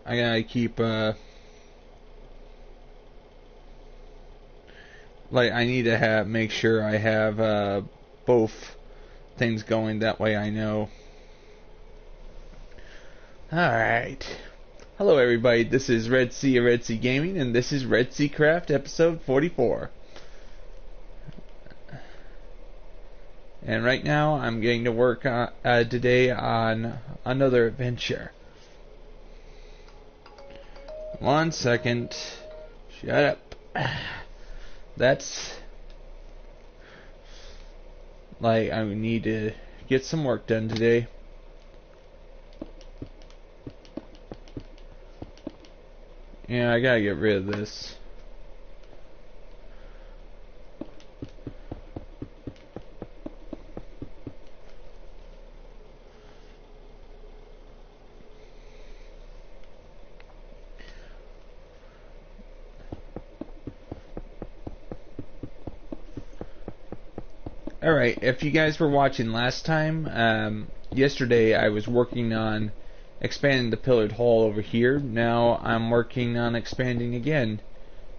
I gotta keep like I need to make sure I have both things going. That way I know. Alright. Hello everybody, this is Red Sea of Red Sea Gaming, and this is REDSEACRAFT episode 44. And right now I'm getting to work today on another adventure. 1 second. Shut up. That's like I need to get some work done today. Yeah, I gotta get rid of this. Alright, if you guys were watching last time, yesterday I was working on expanding the pillared hall over here. Now I'm working on expanding again.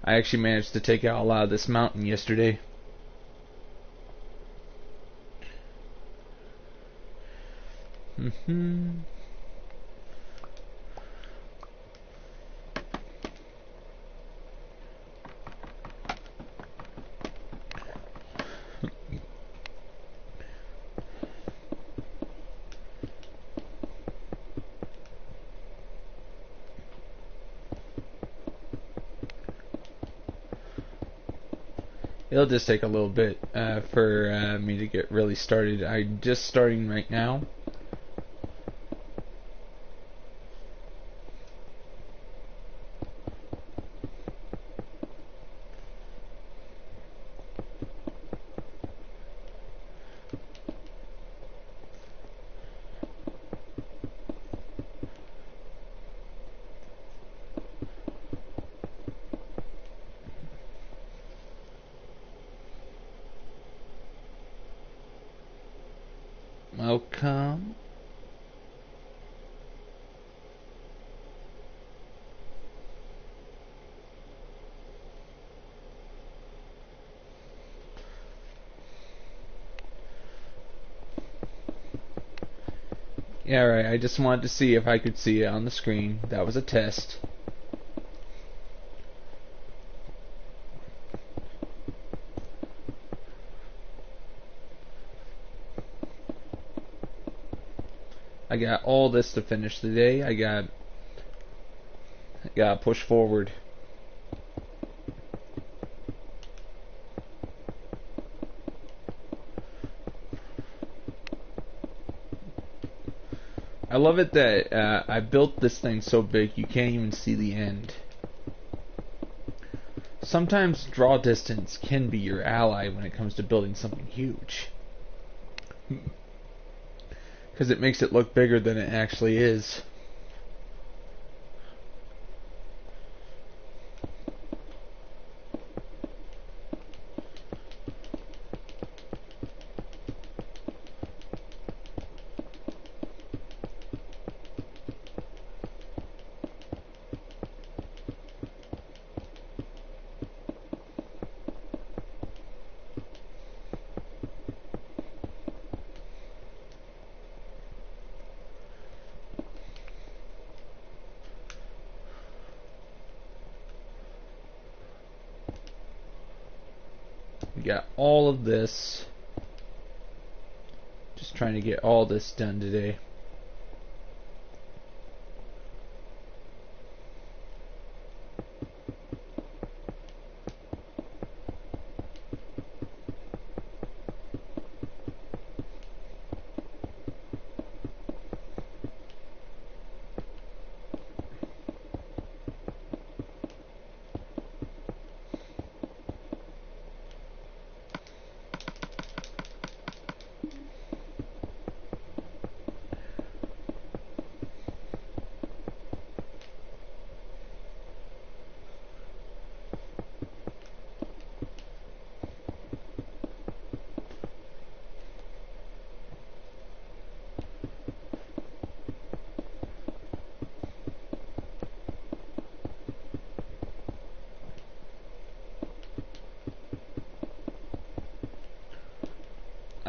I actually managed to take out a lot of this mountain yesterday. It'll just take a little bit for me to get really started. I'm just starting right now. Welcome. Yeah, right. I just wanted to see if I could see it on the screen. That was a test. I got all this to finish today. I got to push forward. I love it that I built this thing so big you can't even see the end. Sometimes draw distance can be your ally when it comes to building something huge, because it makes it look bigger than it actually is. We got all of this. Just trying to get all this done today.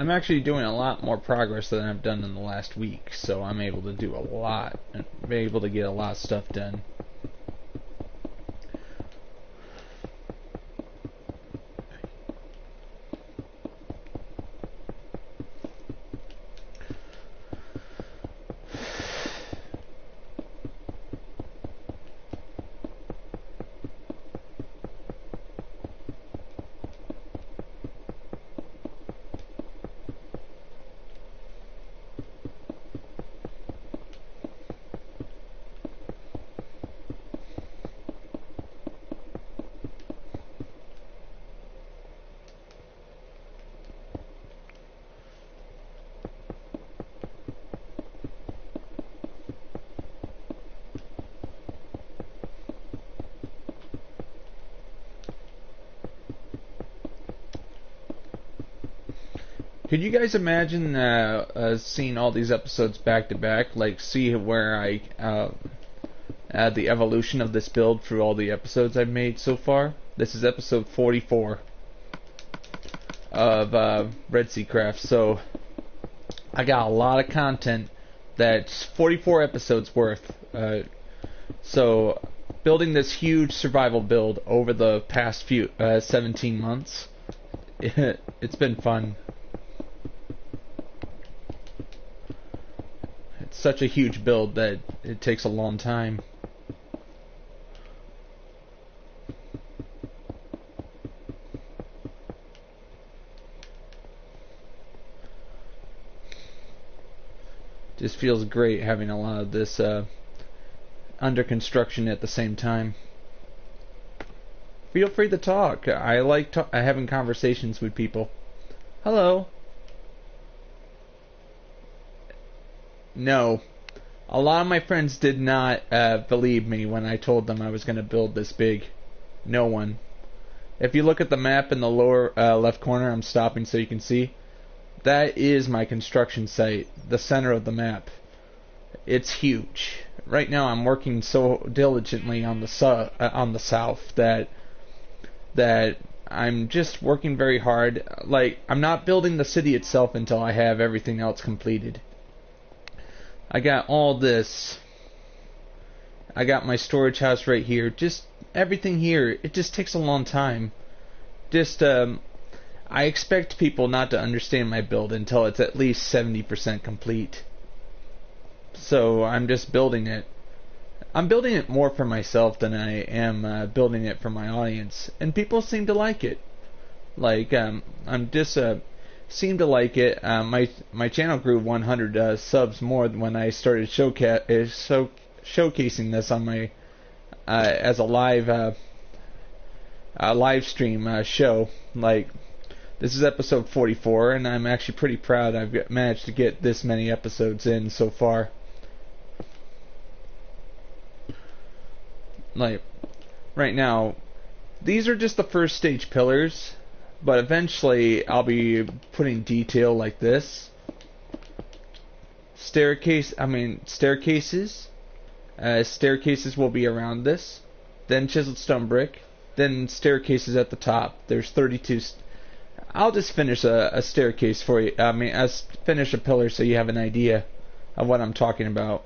I'm actually doing a lot more progress than I've done in the last week, so I'm able to do a lot and be able to get a lot of stuff done. Could you guys imagine seeing all these episodes back to back? Like, see where I add the evolution of this build through all the episodes I've made so far? This is episode 44 of REDSEACRAFT. So, I got a lot of content that's 44 episodes worth. So, building this huge survival build over the past 17 months, it's been fun. Such a huge build that it takes a long time. Just feels great having a lot of this under construction at the same time. Feel free to talk. I like having conversations with people. Hello. No. A lot of my friends did not believe me when I told them I was going to build this big. No one. If you look at the map in the lower left corner, I'm stopping so you can see. That is my construction site, the center of the map. It's huge. Right now I'm working so diligently on the south that I'm just working very hard. Like, I'm not building the city itself until I have everything else completed. I got all this. I got my storage house right here. Just everything here. It just takes a long time. Just, I expect people not to understand my build until it's at least 70% complete. So I'm just building it. I'm building it more for myself than I am building it for my audience. And people seem to like it. Like, I'm just, seem to like it. My channel grew 100 subs more than when I started showcasing this on my as a live stream show. Like, this is episode 44, and I'm actually pretty proud I've managed to get this many episodes in so far. Like, right now, these are just the first stage pillars. But eventually, I'll be putting detail like this. Staircases. Staircases will be around this. Then chiseled stone brick. Then staircases at the top. There's 32. I'll just finish a staircase for you. I'll finish a pillar so you have an idea of what I'm talking about.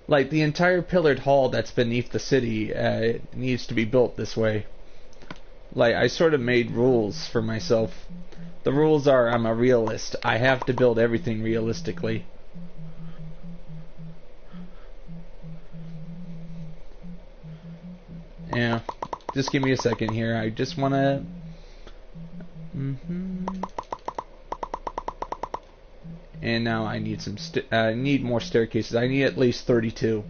Like, the entire pillared hall that's beneath the city needs to be built this way. Like, I sort of made rules for myself. The rules are, I'm a realist. I have to build everything realistically. Yeah, just give me a second here. I just want to... And now I need need more staircases. I need at least 32.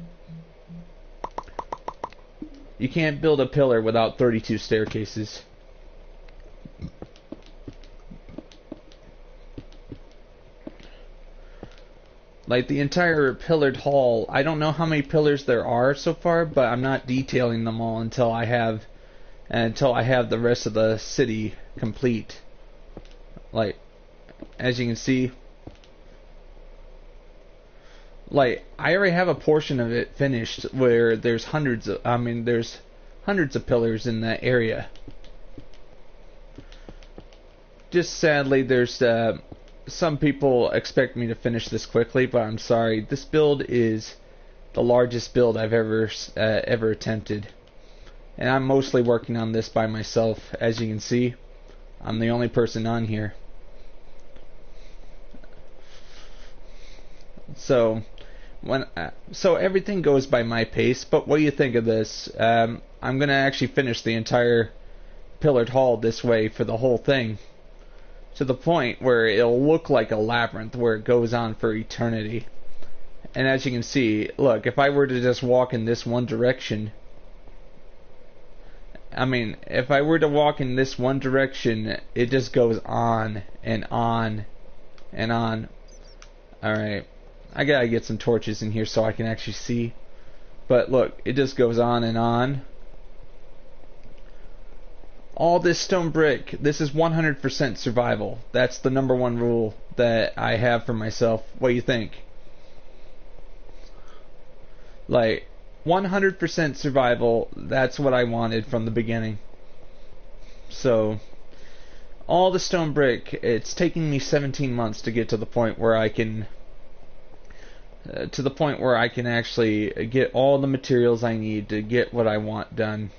You can't build a pillar without 32 staircases. Like, the entire pillared hall, I don't know how many pillars there are so far, but I'm not detailing them all until I have the rest of the city complete. Like, as you can see, like, I already have a portion of it finished where there's hundreds of pillars in that area. just sadly, there's some people expect me to finish this quickly, but I'm sorry. This build is the largest build I've ever attempted, and I'm mostly working on this by myself. As you can see, I'm the only person on here. So so everything goes by my pace. But what do you think of this? I'm gonna actually finish the entire pillared hall this way for the whole thing, to the point where it'll look like a labyrinth where it goes on for eternity. And as you can see, look, if I were to just walk in this one direction, if I were to walk in this one direction, it just goes on and on and on. Alright, I gotta get some torches in here so I can actually see. But look, it just goes on and on. All this stone brick, this is 100% survival. That's the #1 rule that I have for myself. What do you think? Like, 100% survival, that's what I wanted from the beginning. So, all the stone brick, it's taking me 17 months to get to the point where I can actually get all the materials I need to get what I want done.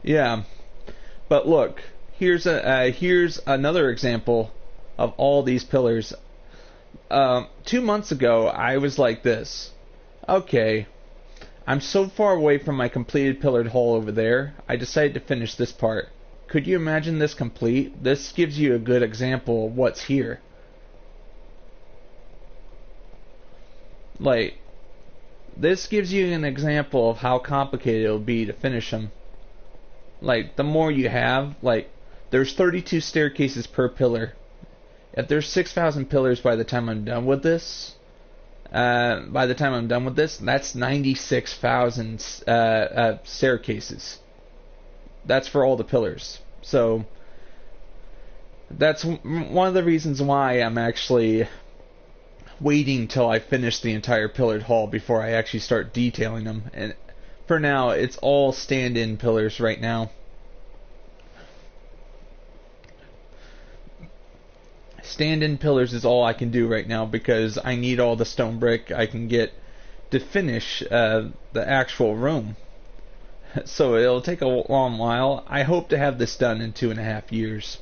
Yeah, but look, here's another example of all these pillars. 2 months ago, I was like this. Okay, I'm so far away from my completed pillared hall over there, I decided to finish this part. Could you imagine this complete? This gives you a good example of what's here. Like, this gives you an example of how complicated it'll be to finish them. Like, the more you have, like, there's 32 staircases per pillar. If there's 6,000 pillars by the time I'm done with this, that's 96,000 staircases. That's for all the pillars. So, that's one of the reasons why I'm actually waiting till I finish the entire pillared hall before I actually start detailing them. And for now, it's all stand-in pillars right now. Stand-in pillars is all I can do right now because I need all the stone brick I can get to finish the actual room. So it'll take a long while. I hope to have this done in 2.5 years.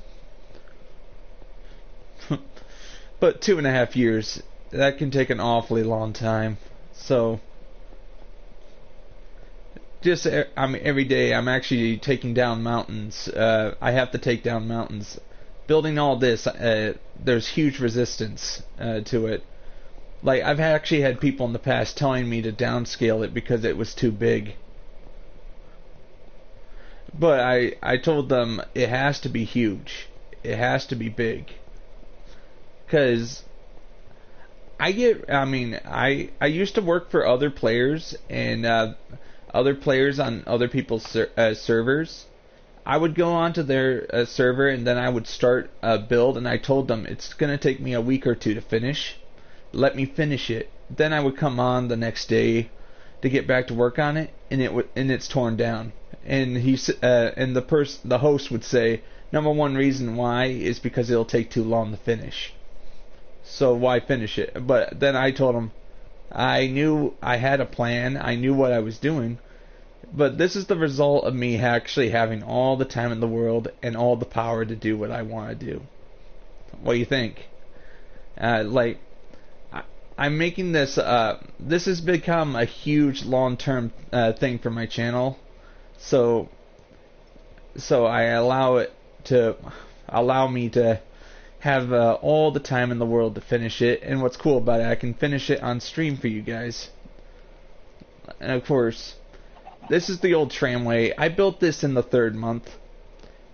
But 2.5 years, that can take an awfully long time. So just every day I'm actually taking down mountains. I have to take down mountains. Building all this, there's huge resistance to it. Like, I've actually had people in the past telling me to downscale it because it was too big. But I told them it has to be huge. It has to be big. Because I used to work for other players and other players on other people's servers. I would go onto their server and then I would start a build, and I told them it's going to take me a week or two to finish. Let me finish it. Then I would come on the next day to get back to work on it, and it's torn down. And the host would say, #1 reason why is because it'll take too long to finish. So why finish it? But then I told him I knew I had a plan. I knew what I was doing. But this is the result of me actually having all the time in the world and all the power to do what I want to do. What do you think? I'm making this, this has become a huge long-term thing for my channel. So I allow me to have all the time in the world to finish it. And what's cool about it, I can finish it on stream for you guys. And of course, this is the old tramway. I built this in the 3rd month,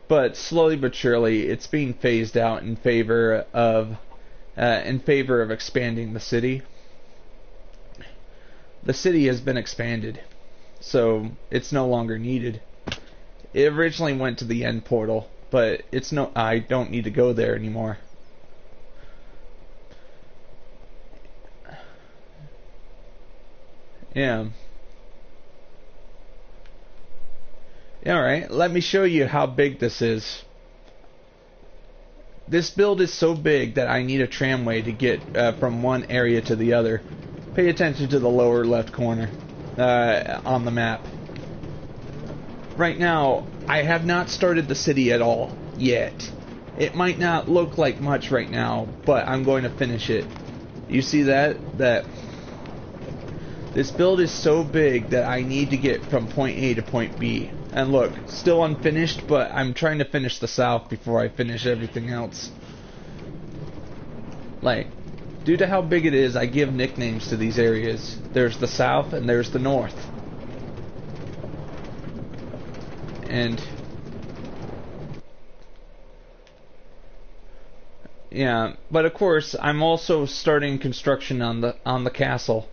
but slowly but surely it's being phased out in favor of expanding the city. The city has been expanded, so it's no longer needed. It originally went to the end portal, but I don't need to go there anymore. Yeah. Alright, let me show you how big this is. This build is so big that I need a tramway to get from one area to the other. Pay attention to the lower left corner on the map. Right now, I have not started the city at all yet. It might not look like much right now, but I'm going to finish it. You see that? This build is so big that I need to get from point A to point B. And look, still unfinished, but I'm trying to finish the south before I finish everything else. Like, due to how big it is, I give nicknames to these areas. There's the south and there's the north. And yeah, but of course, I'm also starting construction on the castle.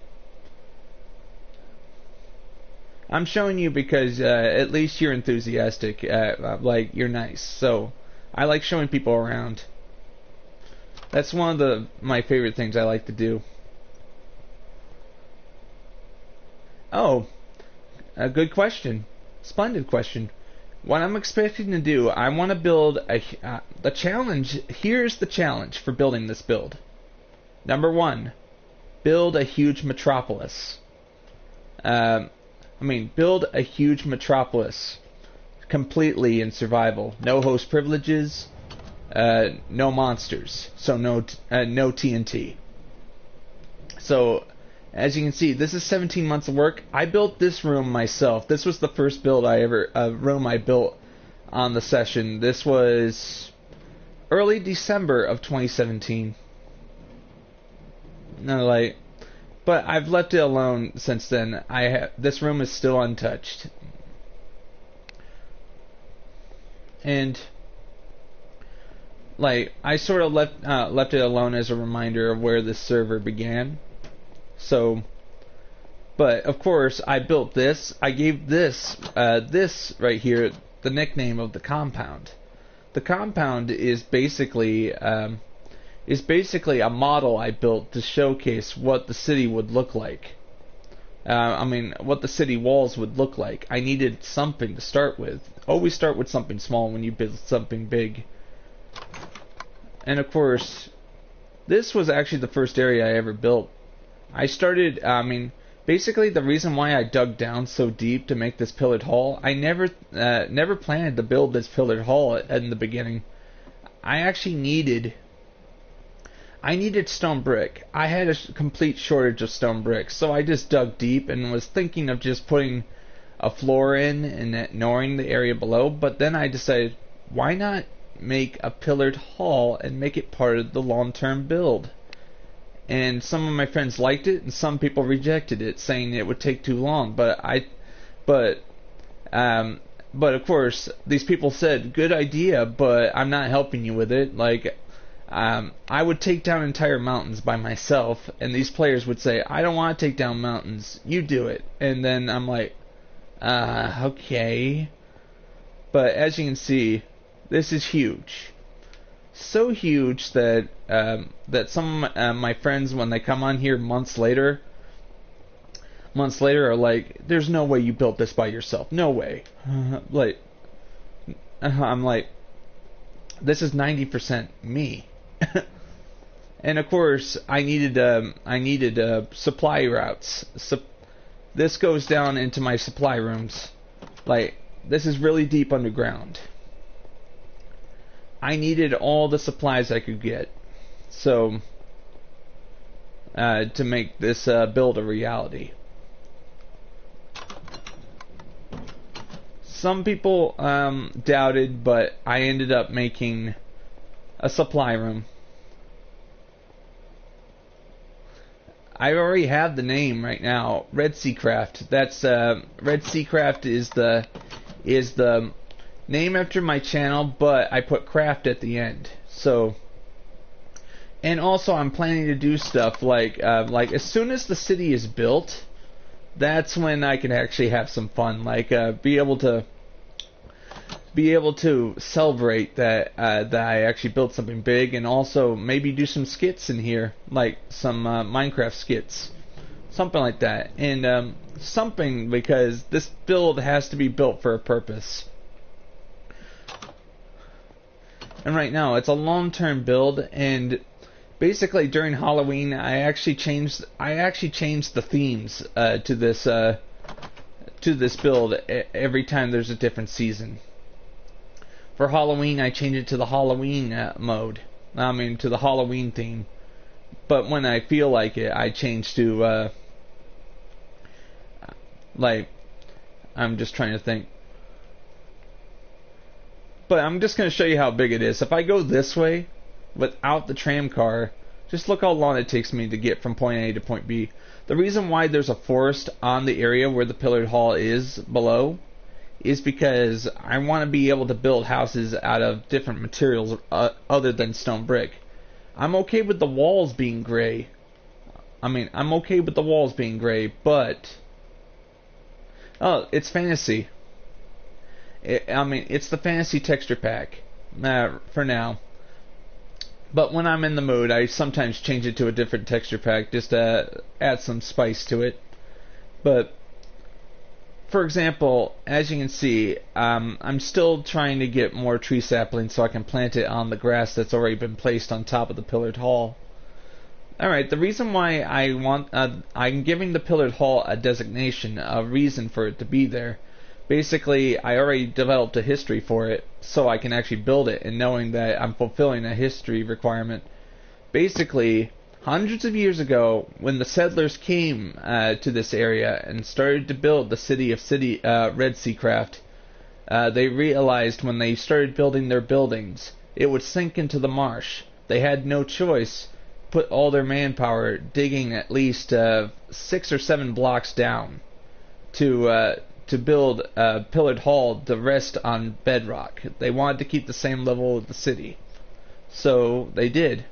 I'm showing you because at least you're enthusiastic, like you're nice. So I like showing people around. That's one of my favorite things I like to do. Oh, a good question, splendid question. What I'm expecting to do, I want to build the challenge. Here's the challenge for building this build. Number 1, build a huge metropolis. Build a huge metropolis completely in survival. No host privileges, no monsters, so no TNT. So, as you can see, this is 17 months of work. I built this room myself. This was the first room I built on the session. This was early December of 2017. But I've left it alone since then. This room is still untouched, and I sort of left it alone as a reminder of where this server began. So, but of course, I built this. I gave this right here the nickname of the compound. The compound is basically a model I built to showcase what the city would look like. What the city walls would look like. I needed something to start with. Always start with something small when you build something big. And of course, this was actually the first area I ever built. I started, basically the reason why I dug down so deep to make this pillared hall, I never planned to build this pillared hall in the beginning. I actually needed stone brick. I had a complete shortage of stone bricks, so I just dug deep and was thinking of just putting a floor in and ignoring the area below, but then I decided, why not make a pillared hall and make it part of the long-term build? And some of my friends liked it, and some people rejected it, saying it would take too long. But of course, these people said, "Good idea, but I'm not helping you with it." I would take down entire mountains by myself, and these players would say, "I don't want to take down mountains. You do it." And then I'm like, okay. But as you can see, this is huge. So huge that some of my friends, when they come on here months later are like, "There's no way you built this by yourself. No way." I'm like, this is 90% me. And of course, I needed supply routes. This goes down into my supply rooms. This is really deep underground. I needed all the supplies I could get, so to make this build a reality. Some people doubted, but I ended up making a supply room. I already have the name right now, REDSEACRAFT. That's REDSEACRAFT is the name after my channel, but I put craft at the end. So, and also I'm planning to do stuff like as soon as the city is built, that's when I can actually have some fun, be able to celebrate that I actually built something big, and also maybe do some skits in here, like some Minecraft skits, something like that. And something, because this build has to be built for a purpose. And right now, it's a long-term build, and basically during Halloween, I actually changed the themes to this build every time there's a different season. For Halloween, I change it to the Halloween mode. I mean, to the Halloween theme. But when I feel like it, I change to like, I'm just trying to think. But I'm just going to show you how big it is. If I go this way, without the tram car, just look how long it takes me to get from point A to point B. The reason why there's a forest on the area where the pillared hall is below is because I want to be able to build houses out of different materials other than stone brick. I'm okay with the walls being gray. I'm okay with the walls being gray, but... Oh, it's fantasy. It's the fantasy texture pack for now. But when I'm in the mood, I sometimes change it to a different texture pack just to add some spice to it. But, for example, as you can see, I'm still trying to get more tree saplings so I can plant it on the grass that's already been placed on top of the pillared hall. Alright, the reason why I'm giving the pillared hall a designation, a reason for it to be there. Basically, I already developed a history for it, so I can actually build it, and knowing that I'm fulfilling a history requirement. Basically, hundreds of years ago, when the settlers came to this area and started to build the city of REDSEACRAFT, they realized when they started building their buildings, it would sink into the marsh. They had no choice, put all their manpower digging at least 6 or 7 blocks down to build a pillared hall to rest on bedrock. They wanted to keep the same level of the city. So they did.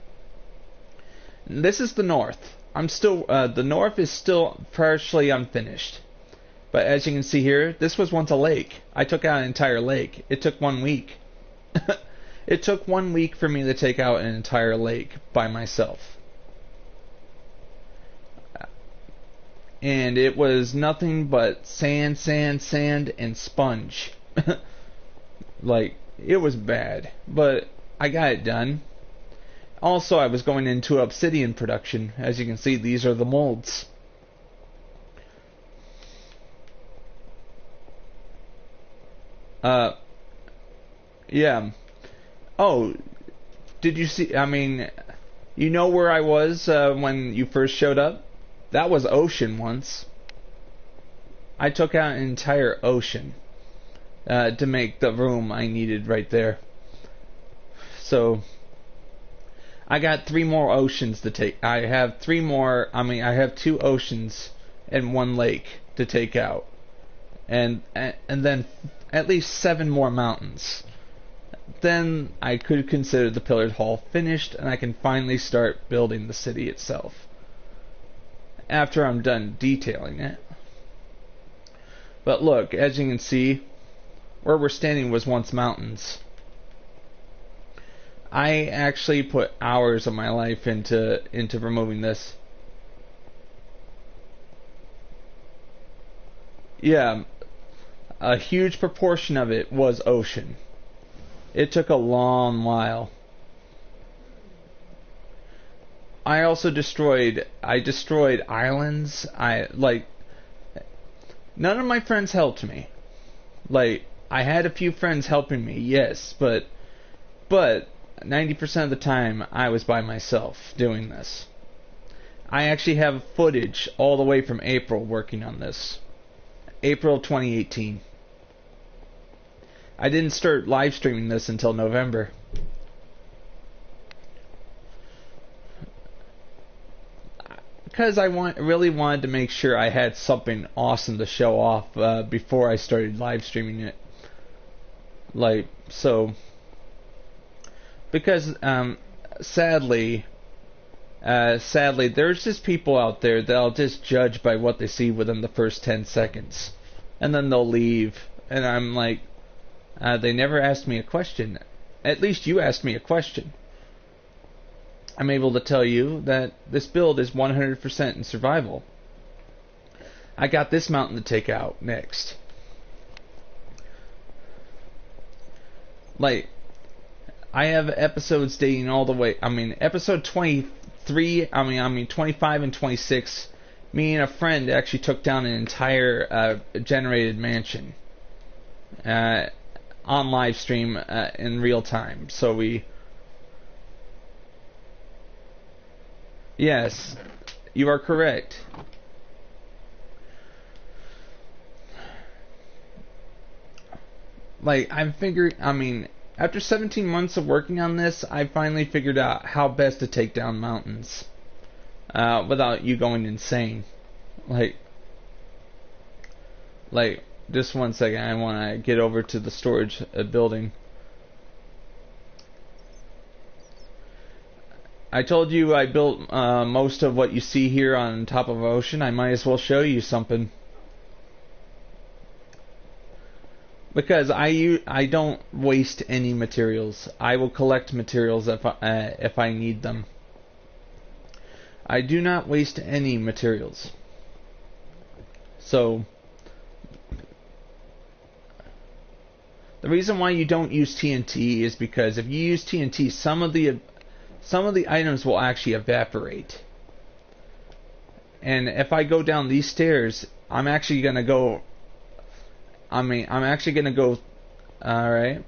This is the north. The north is still partially unfinished. But as you can see here, this was once a lake. I took out an entire lake. It took 1 week. It took 1 week for me to take out an entire lake by myself. And it was nothing but sand, and sponge. Like, it was bad. But I got it done. Also, I was going into obsidian production. As you can see, these are the molds. Yeah. Oh, did you see, you know where I was when you first showed up? That was ocean once. I took out an entire ocean to make the room I needed right there. So, I got 3 more oceans to take. I have 2 oceans and 1 lake to take out. And then at least 7 more mountains. Then I could consider the pillared hall finished, and I can finally start building the city itself. After I'm done detailing it. But look, as you can see, where we're standing was once mountains. I actually put hours of my life into removing this. Yeah, a huge proportion of it was ocean. It took a long while. I also destroyed islands. None of my friends helped me. Like, I had a few friends helping me, yes, but 90% of the time I was by myself doing this. I actually have footage all the way from April working on this. April 2018. I didn't start live streaming this until November. Because I really wanted to make sure I had something awesome to show off before I started live streaming it. Because sadly, there's just people out there that'll just judge by what they see within the first 10 seconds, and then they'll leave. And I'm like, they never asked me a question. At least you asked me a question. I'm able to tell you that this build is 100% in survival. I got this mountain to take out next. Like, I have episodes dating all the way. I mean, episode 23. I mean 25 and 26. Me and a friend actually took down an entire generated mansion on live stream in real time. So we. Yes, you are correct. Like, I mean, after 17 months of working on this, I finally figured out how best to take down mountains without you going insane. Like, just one second, I want to get over to the storage building. I told you I built most of what you see here on top of the ocean. I might as well show you something. Because I don't waste any materials. I will collect materials if I need them. I do not waste any materials. So the reason why you don't use TNT is because if you use TNT, some of the items will actually evaporate. And if I go down these stairs, I'm actually gonna go. Alright.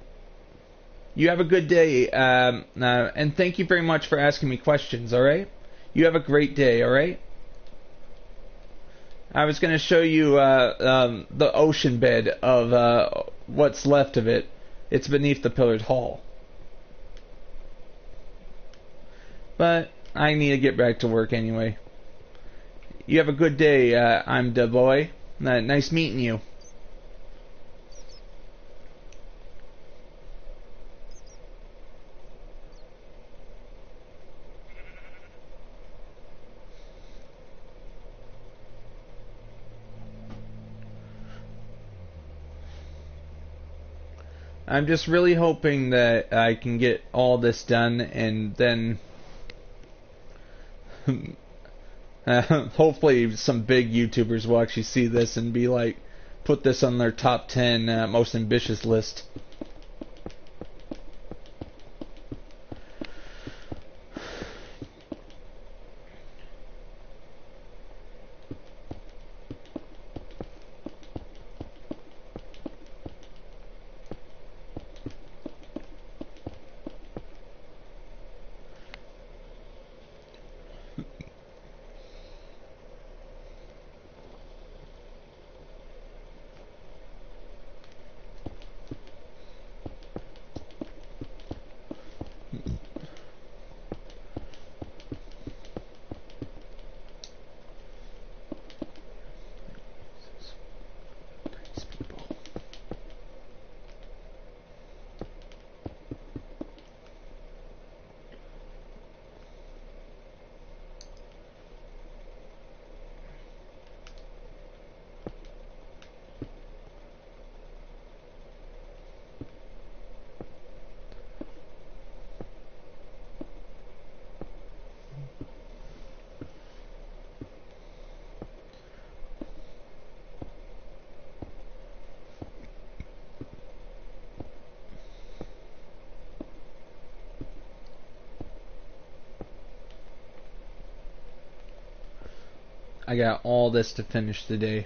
You have a good day, and thank you very much for asking me questions, alright? You have a great day, alright? I was going to show you the ocean bed of what's left of it. It's beneath the pillared hall. But I need to get back to work anyway. You have a good day, I'm the boy. Nice meeting you. I'm just really hoping that I can get all this done and then hopefully some big YouTubers will actually see this and be like, put this on their top 10 most ambitious list. I got all this to finish today.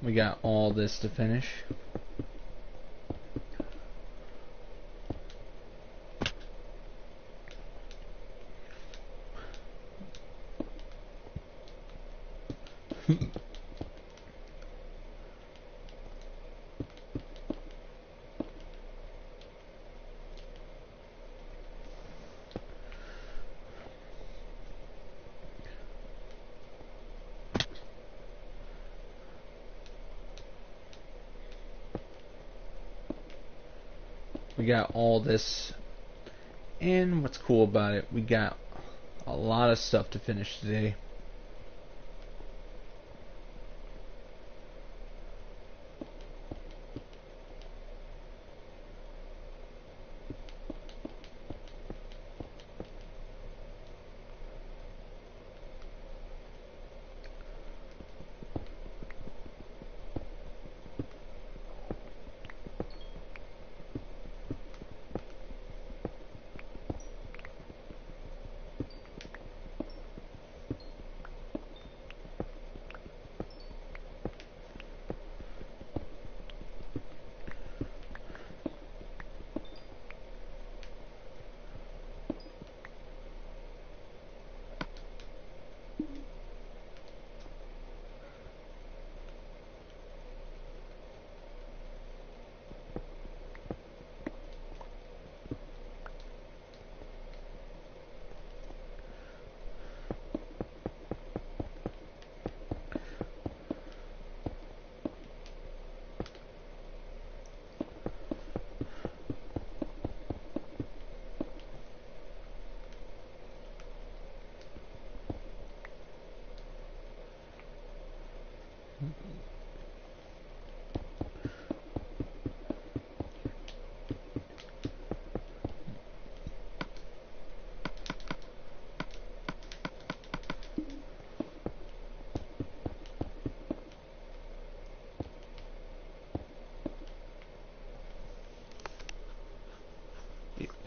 We got all this to finish. We got all this, and what's cool about it, we got a lot of stuff to finish today.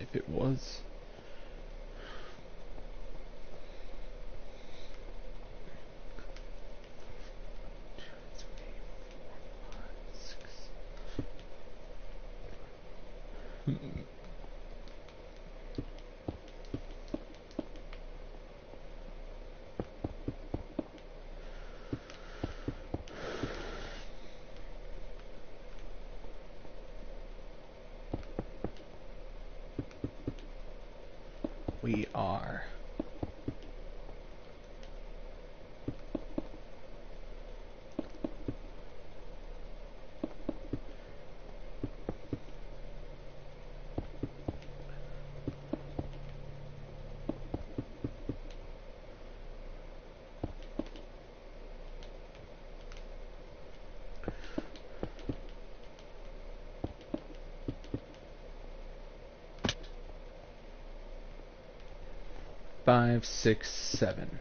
If it was. We are. Five, six, seven.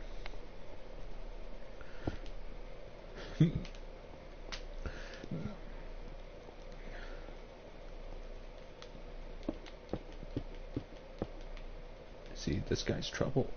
See, this guy's trouble.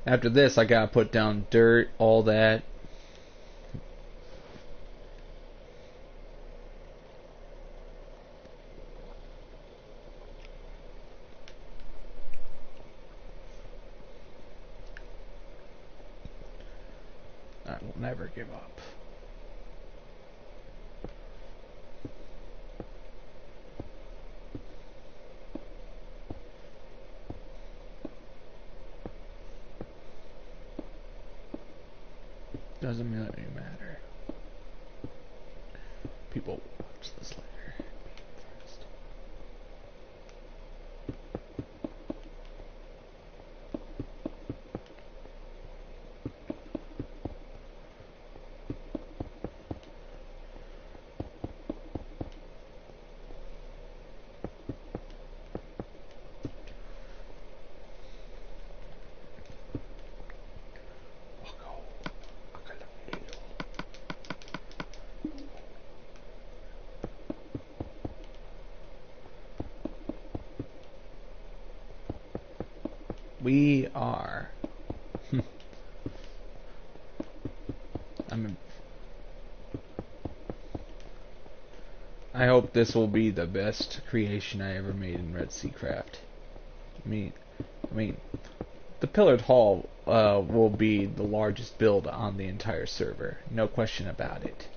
After this, I gotta put down dirt, all that. I will never give up. Doesn't really matter. People watch this later. First. We are. I hope this will be the best creation I ever made in REDSEACRAFT. I mean, the pillared hall will be the largest build on the entire server. No question about it.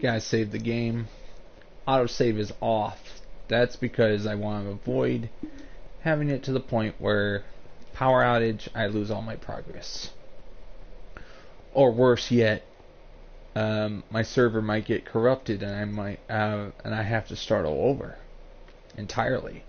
Guys, save the game. Autosave is off. That's because I want to avoid having it to the point where power outage, I lose all my progress. Or worse yet, my server might get corrupted and I have to start all over entirely.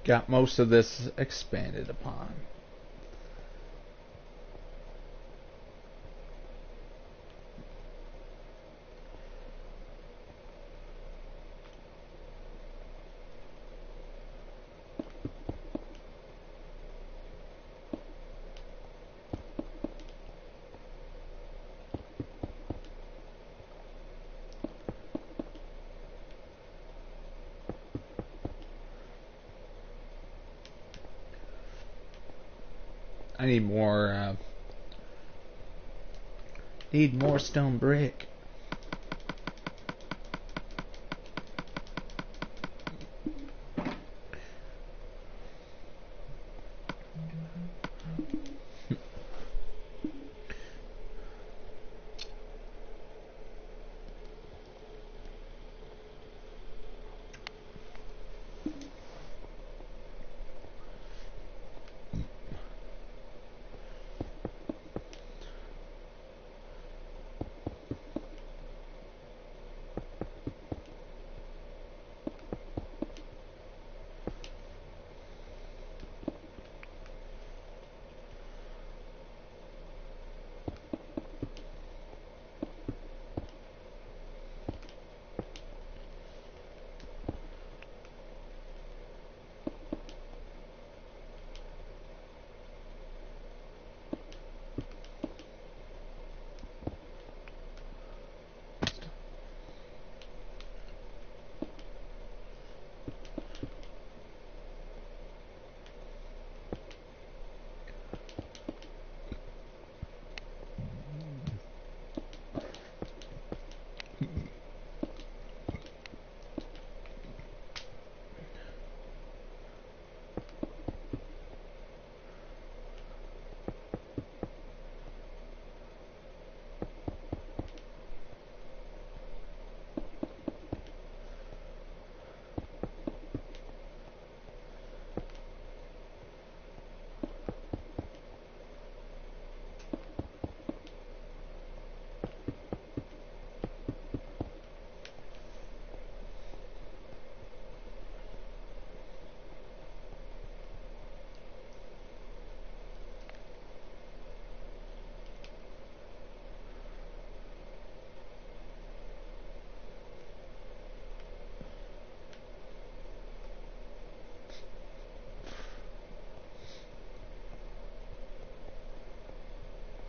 Got most of this expanded upon. I need more stone brick.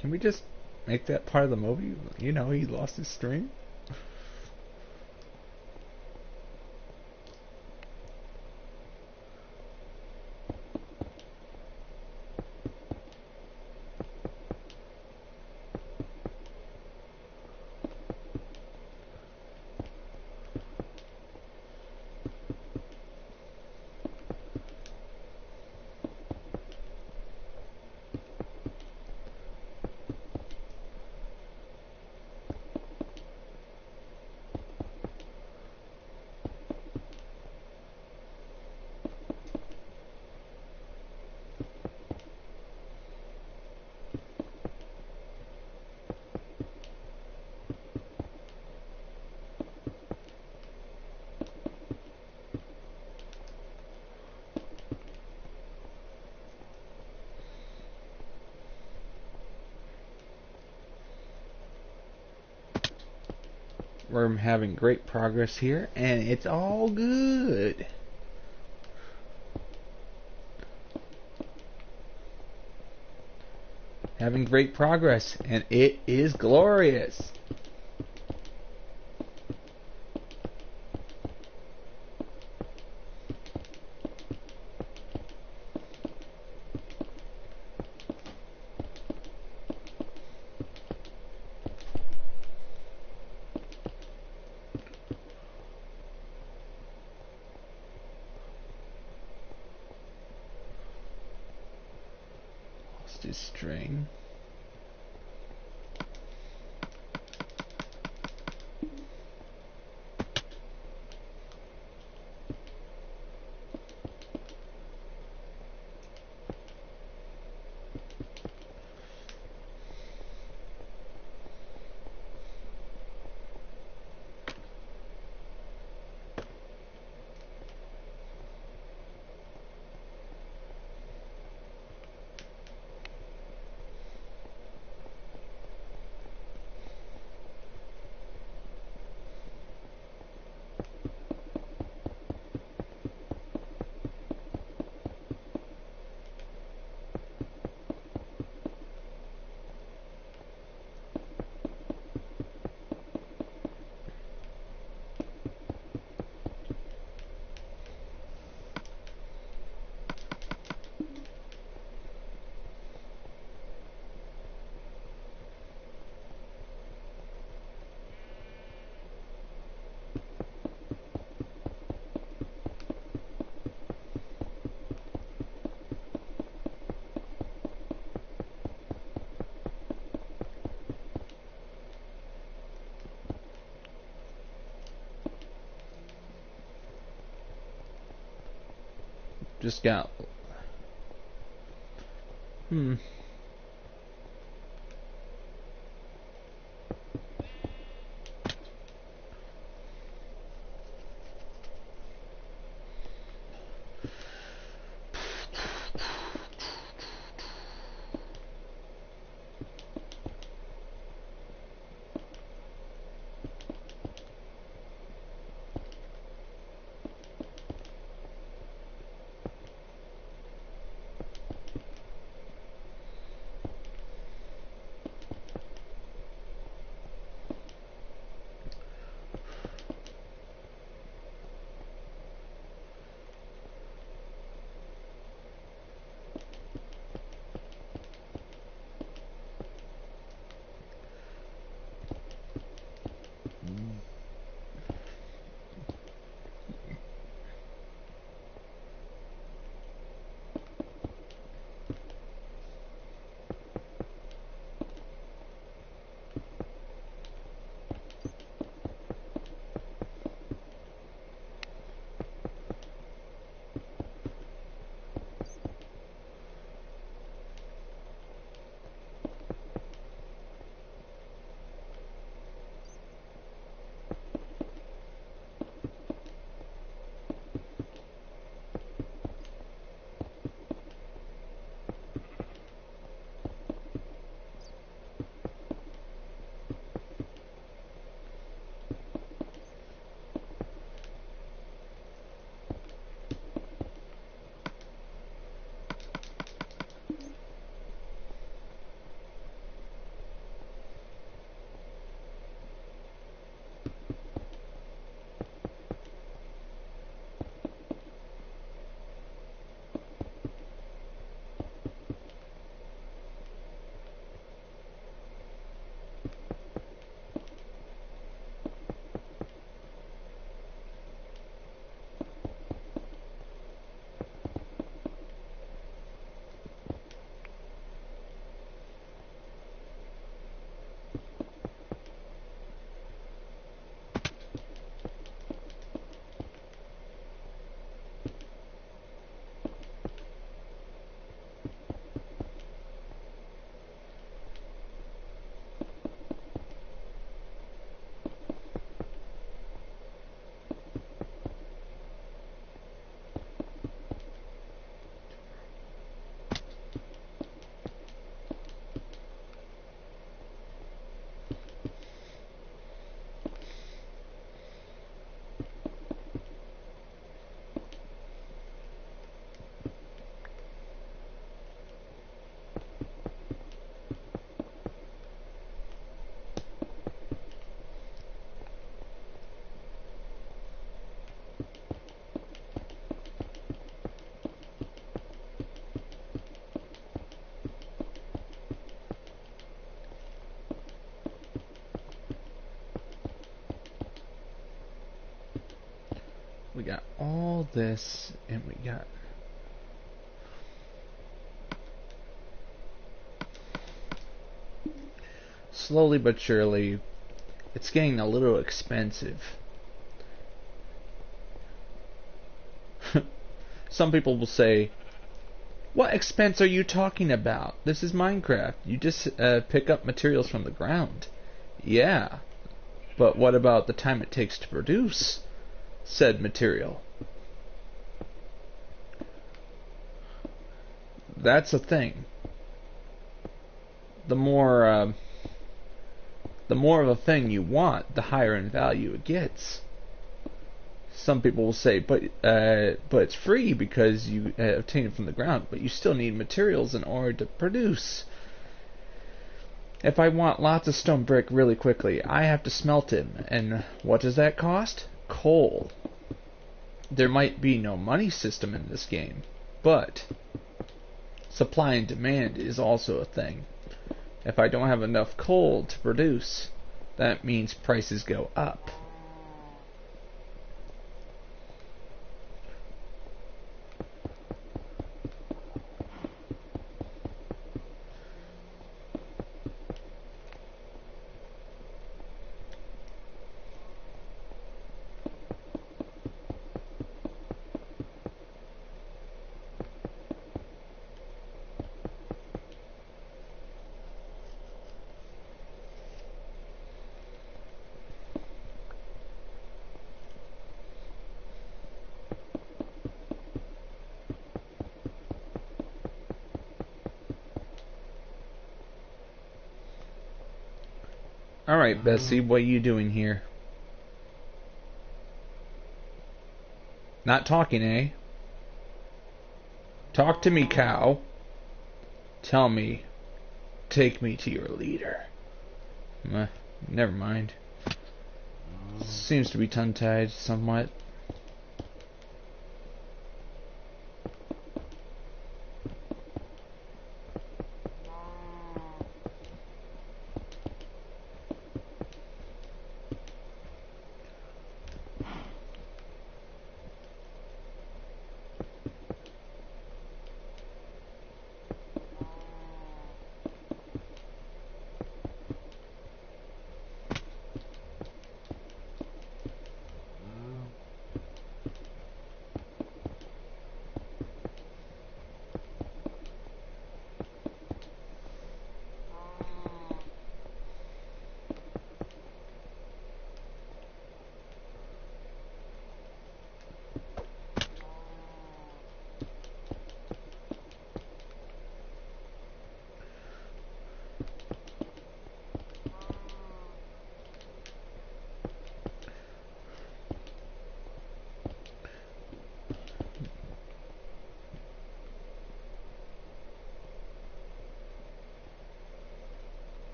Can we just make that part of the movie? You know, he lost his string. We're having great progress here, and it's all good. Having great progress, and it is glorious. Lost his string. Just got... We got all this, and we got... Slowly but surely, it's getting a little expensive. Some people will say, what expense are you talking about? This is Minecraft. You just pick up materials from the ground. Yeah, but what about the time it takes to produce said material? That's a thing. The more of a thing you want, the higher in value it gets. Some people will say, but it's free because you obtain it from the ground, but you still need materials in order to produce. If I want lots of stone brick really quickly, I have to smelt it, and what does that cost? Coal. There might be no money system in this game, but supply and demand is also a thing. If I don't have enough coal to produce, that means prices go up. Alright, Bessie, what are you doing here? Not talking, eh? Talk to me, cow. Tell me. Take me to your leader. Never mind. Seems to be tongue-tied somewhat.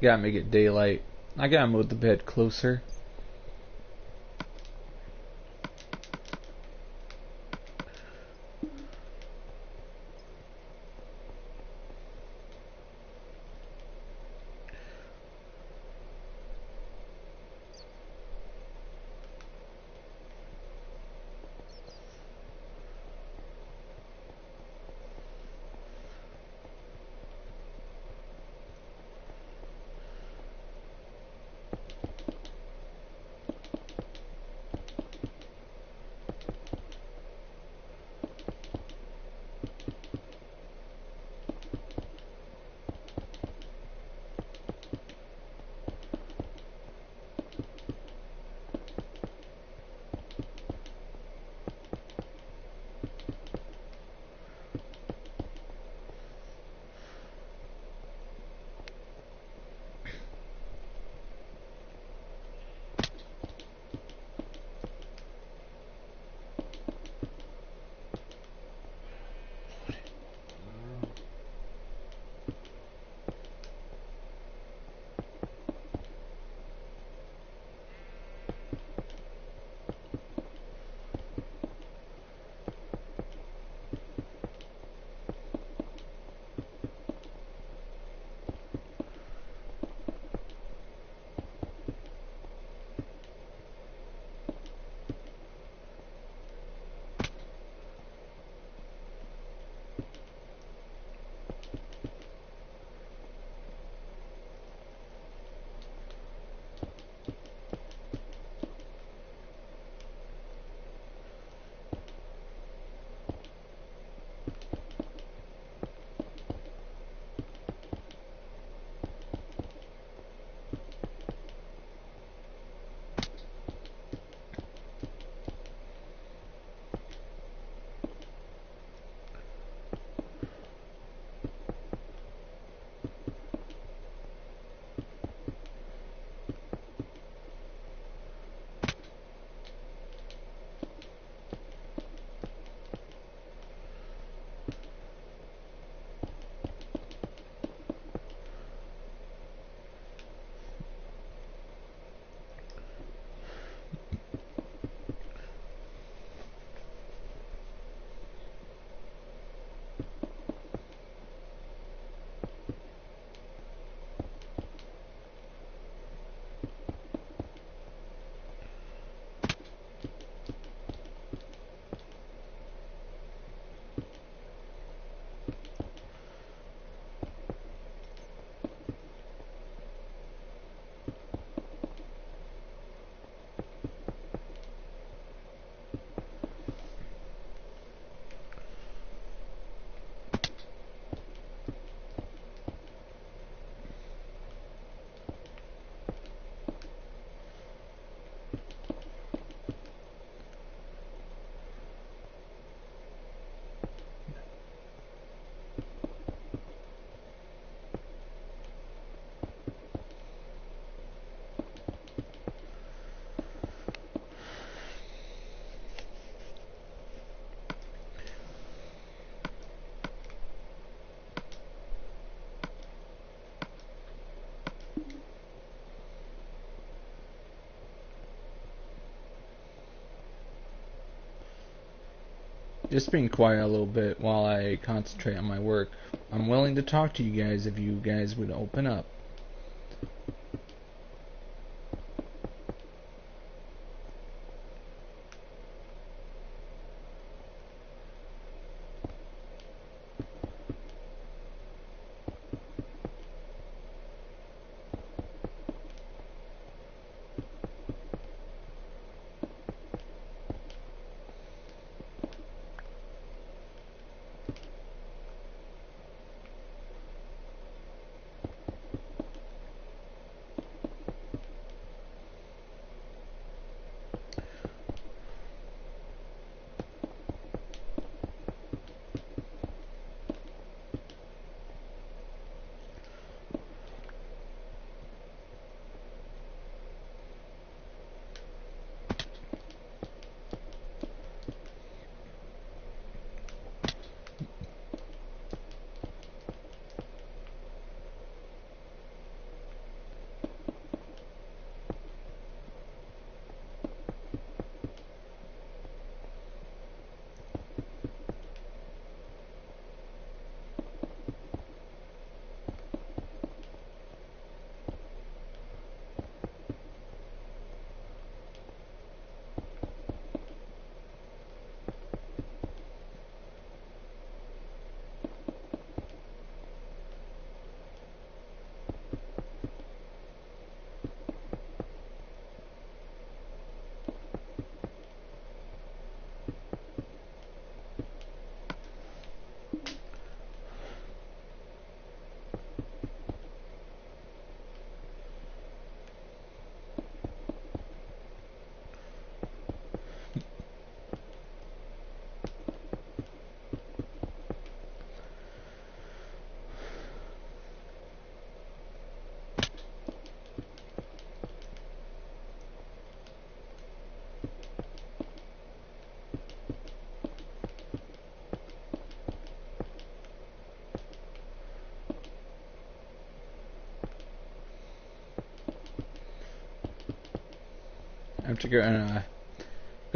Gotta make it daylight. I gotta move the bed closer. Just being quiet a little bit while I concentrate on my work. I'm willing to talk to you guys if you guys would open up.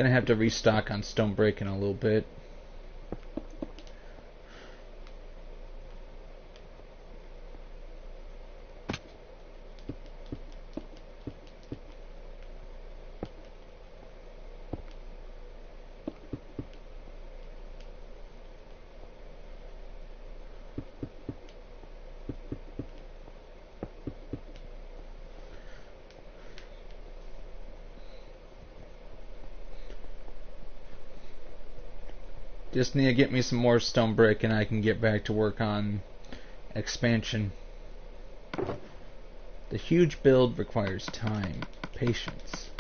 Gonna have to restock on stone break in a little bit. Just need to get me some more stone brick and I can get back to work on expansion. The huge build requires time, patience.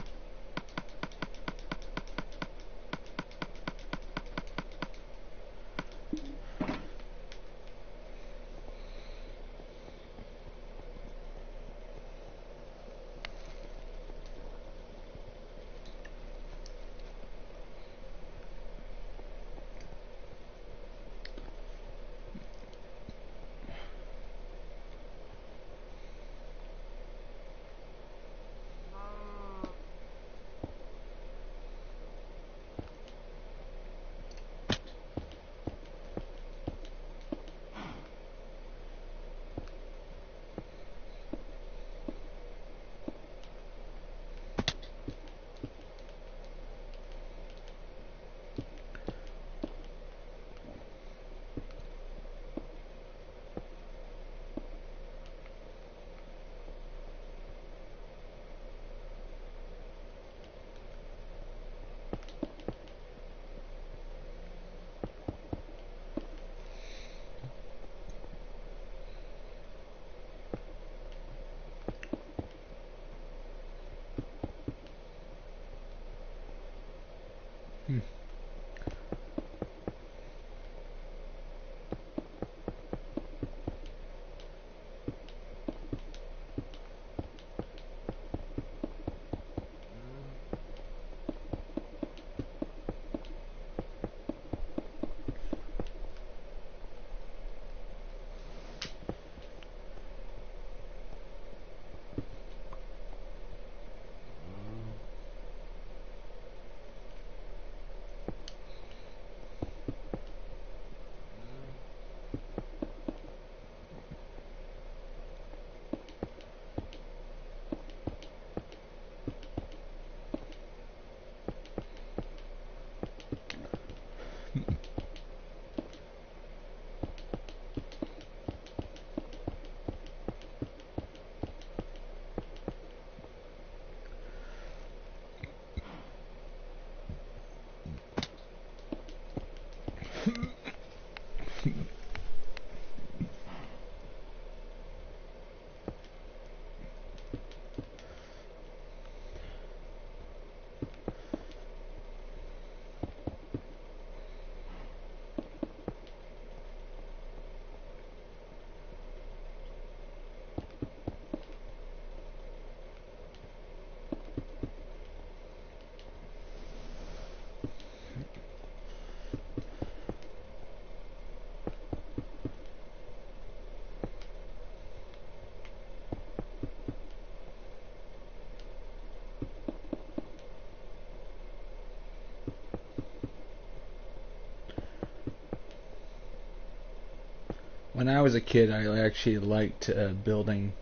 When I was a kid, I actually liked building.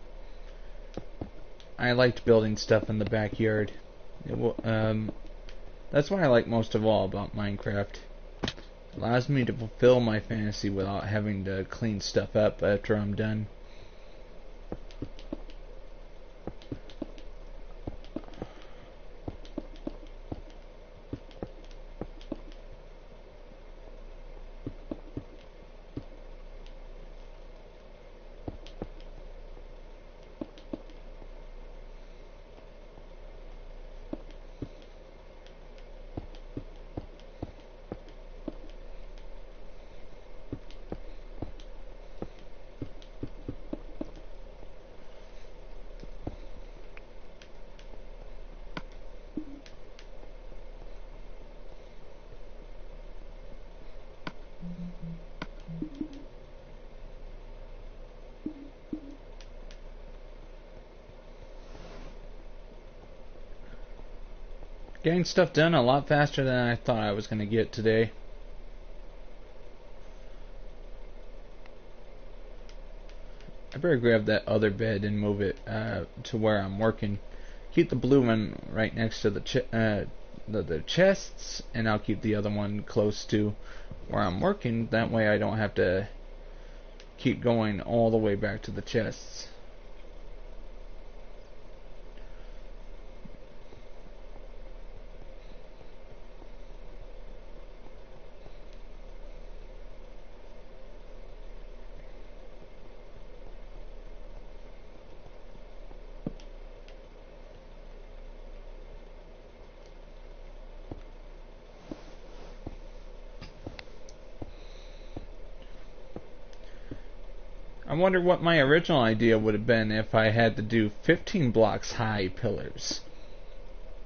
I liked building stuff in the backyard. That's what I like most of all about Minecraft. It allows me to fulfill my fantasy without having to clean stuff up after I'm done. Getting stuff done a lot faster than I thought I was going to get today. I better grab that other bed and move it to where I'm working. Keep the blue one right next to the chests, and I'll keep the other one close to where I'm working. That way I don't have to keep going all the way back to the chests. I wonder what my original idea would have been if I had to do 15 blocks high pillars.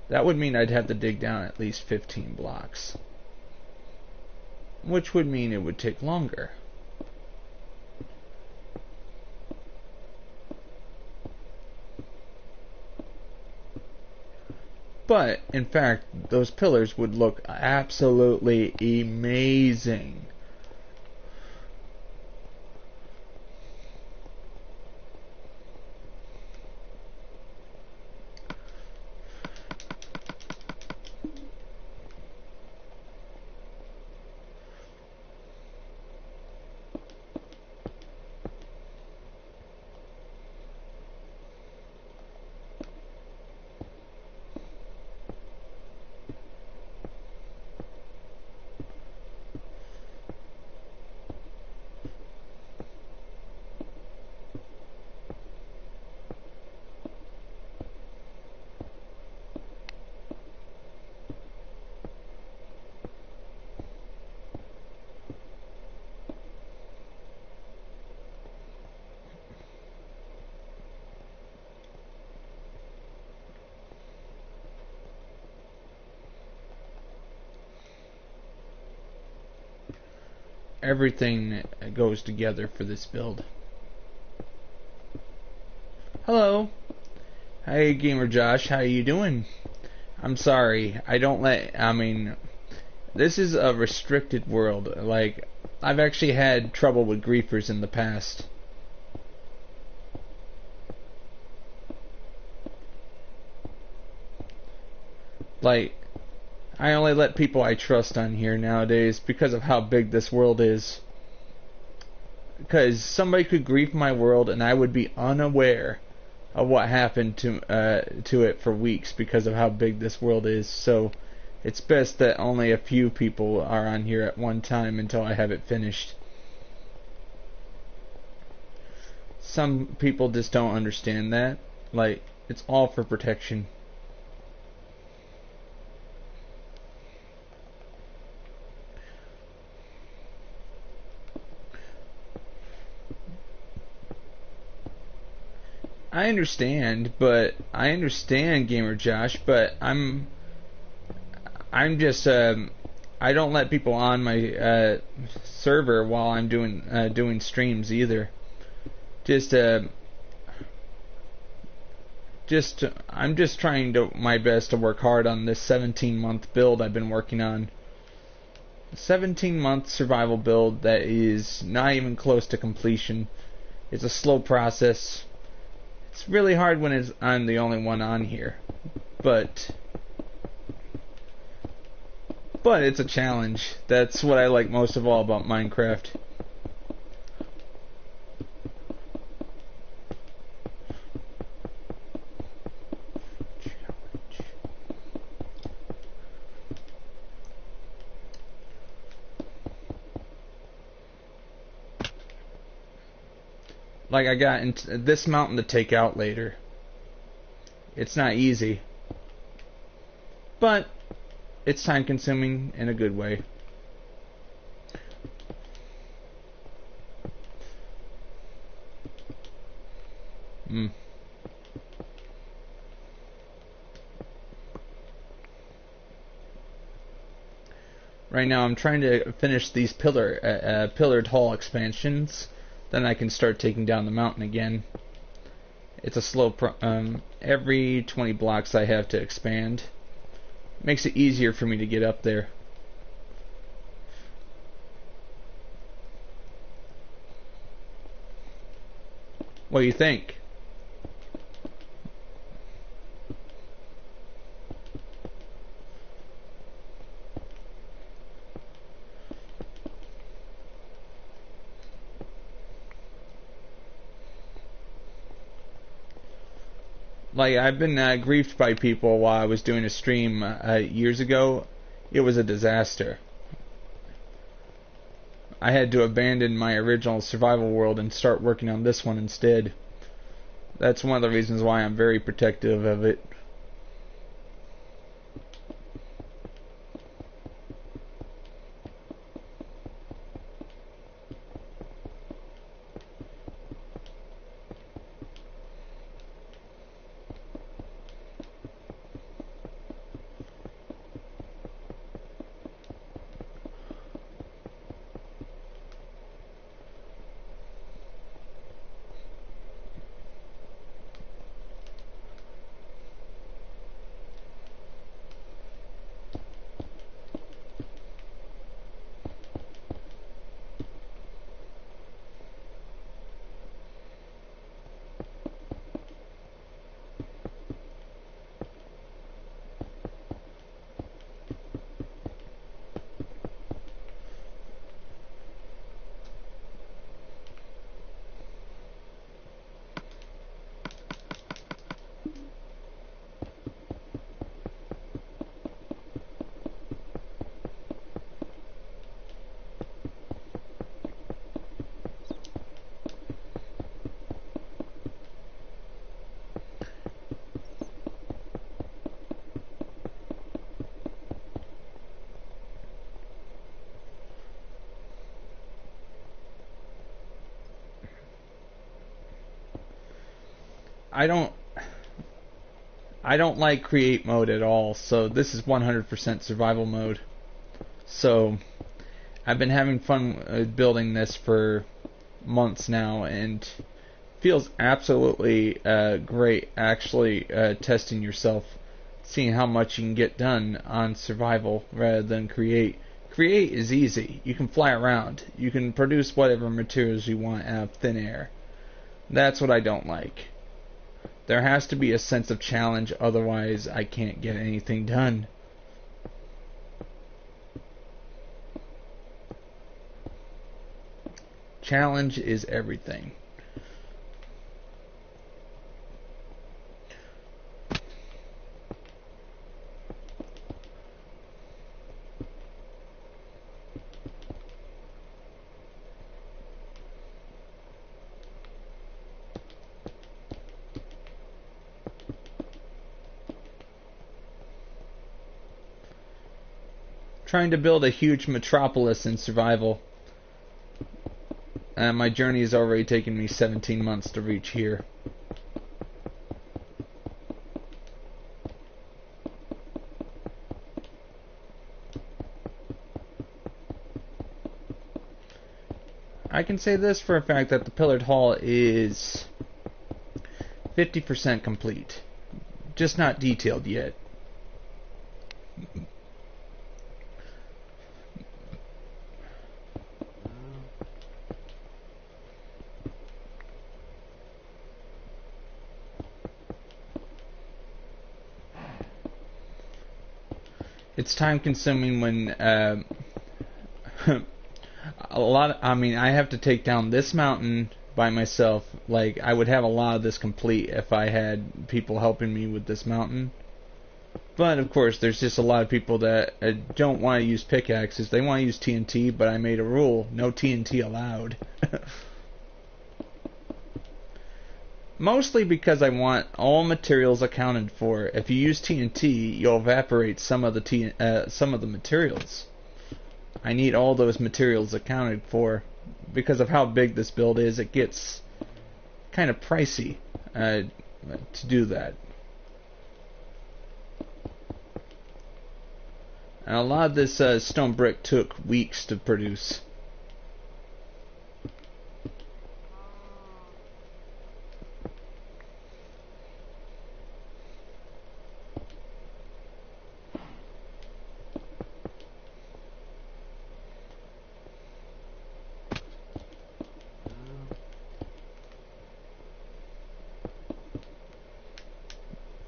That would mean I'd have to dig down at least 15 blocks. Which would mean it would take longer. But, in fact, those pillars would look absolutely amazing. Everything goes together for this build. Hello. Hey, Gamer Josh, how you doing? I'm sorry, this is a restricted world. Like, I've actually had trouble with griefers in the past. Like, I only let people I trust on here nowadays because of how big this world is. Because somebody could grief my world and I would be unaware of what happened to it for weeks because of how big this world is. So it's best that only a few people are on here at one time until I have it finished. Some people just don't understand that. Like, it's all for protection. I understand, Gamer Josh, but I'm just I don't let people on my server while I'm doing streams either. I'm just trying my best to work hard on this 17-month build I've been working on. 17-month survival build that is not even close to completion. It's a slow process. It's really hard when I'm the only one on here, but it's a challenge. That's what I like most of all about Minecraft. Like, I got into this mountain to take out later. It's not easy, but it's time consuming in a good way. Right now I'm trying to finish these pillared hall expansions. Then I can start taking down the mountain again. It's a slow every 20 blocks I have to expand. Makes it easier for me to get up there. What do you think? Like, I've been griefed by people while I was doing a stream years ago. It was a disaster. I had to abandon my original survival world and start working on this one instead. That's one of the reasons why I'm very protective of it. I don't like create mode at all, so this is 100% survival mode. So I've been having fun building this for months now, and feels absolutely great actually testing yourself, seeing how much you can get done on survival rather than create. Create is easy. You can fly around. You can produce whatever materials you want out of thin air. That's what I don't like. There has to be a sense of challenge, otherwise I can't get anything done. Challenge is everything. Trying to build a huge metropolis in survival. My journey has already taken me 17 months to reach here. I can say this for a fact that the pillared hall is 50% complete. Just not detailed yet. it's time consuming when I mean, I have to take down this mountain by myself. Like, I would have a lot of this complete if I had people helping me with this mountain. But, of course, there's just a lot of people that don't want to use pickaxes. They want to use TNT, but I made a rule. No TNT allowed. Mostly because I want all materials accounted for. If you use TNT, you'll evaporate some of the materials. I need all those materials accounted for. Because of how big this build is, it gets kind of pricey to do that. And a lot of this stone brick took weeks to produce.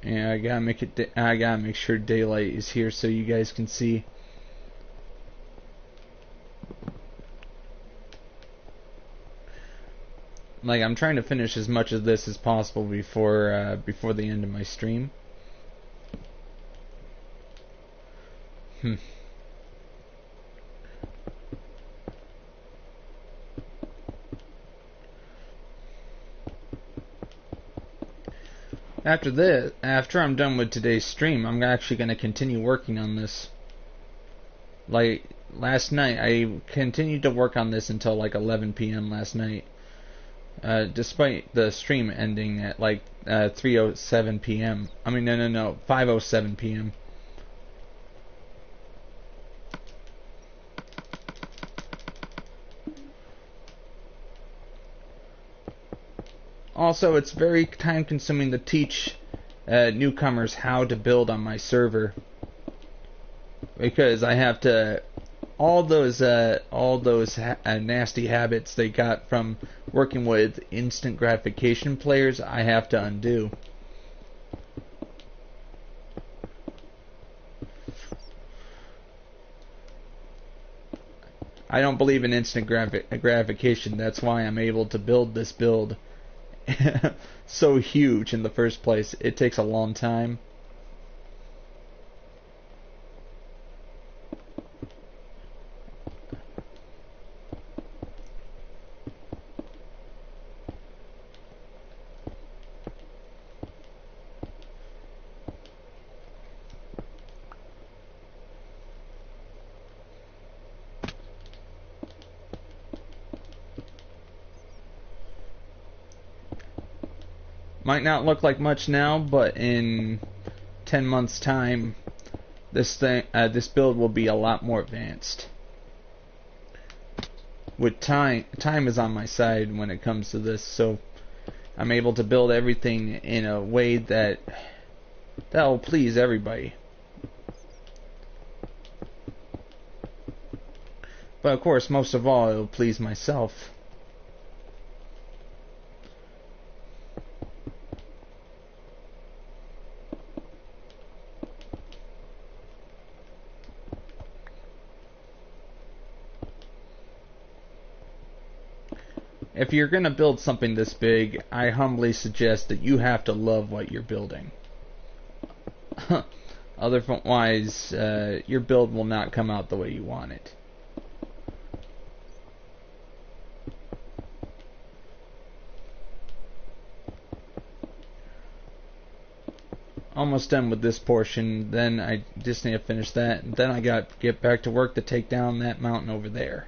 Yeah, I gotta make sure daylight is here so you guys can see. Like, I'm trying to finish as much of this as possible before the end of my stream. After I'm done with today's stream, I'm actually going to continue working on this. Like, last night, I continued to work on this until like 11 p.m. last night. Despite the stream ending at like 3:07 p.m. I mean, no, 5:07 p.m. Also, it's very time-consuming to teach newcomers how to build on my server, because I have to all those nasty habits they got from working with instant gratification players. I have to undo. I don't believe in instant gratification. That's why I'm able to build this build so huge in the first place. It takes a long time. Might not look like much now, but in 10 months' time, this build will be a lot more advanced. With time is on my side when it comes to this, so I'm able to build everything in a way that will please everybody. But of course, most of all, it'll please myself. If you're going to build something this big, I humbly suggest that you have to love what you're building. Otherwise, your build will not come out the way you want it. Almost done with this portion, then I just need to finish that, and then I got to get back to work to take down that mountain over there.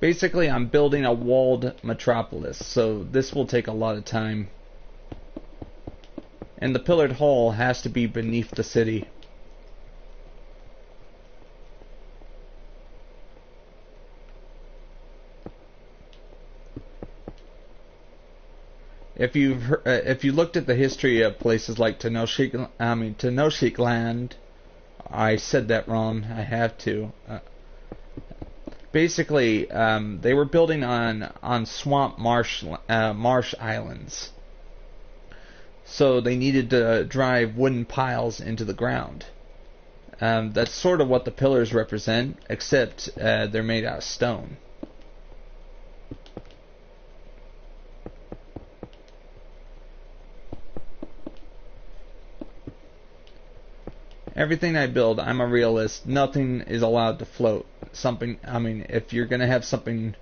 Basically, I'm building a walled metropolis, so this will take a lot of time. And the pillared hall has to be beneath the city. If you looked at the history of places like Tenochtitlan, I said that wrong. I have to. Basically, they were building on swamp marsh islands, so they needed to drive wooden piles into the ground. That's sort of what the pillars represent, except they're made out of stone. Everything I build, I'm a realist. Nothing is allowed to float. If you're gonna have something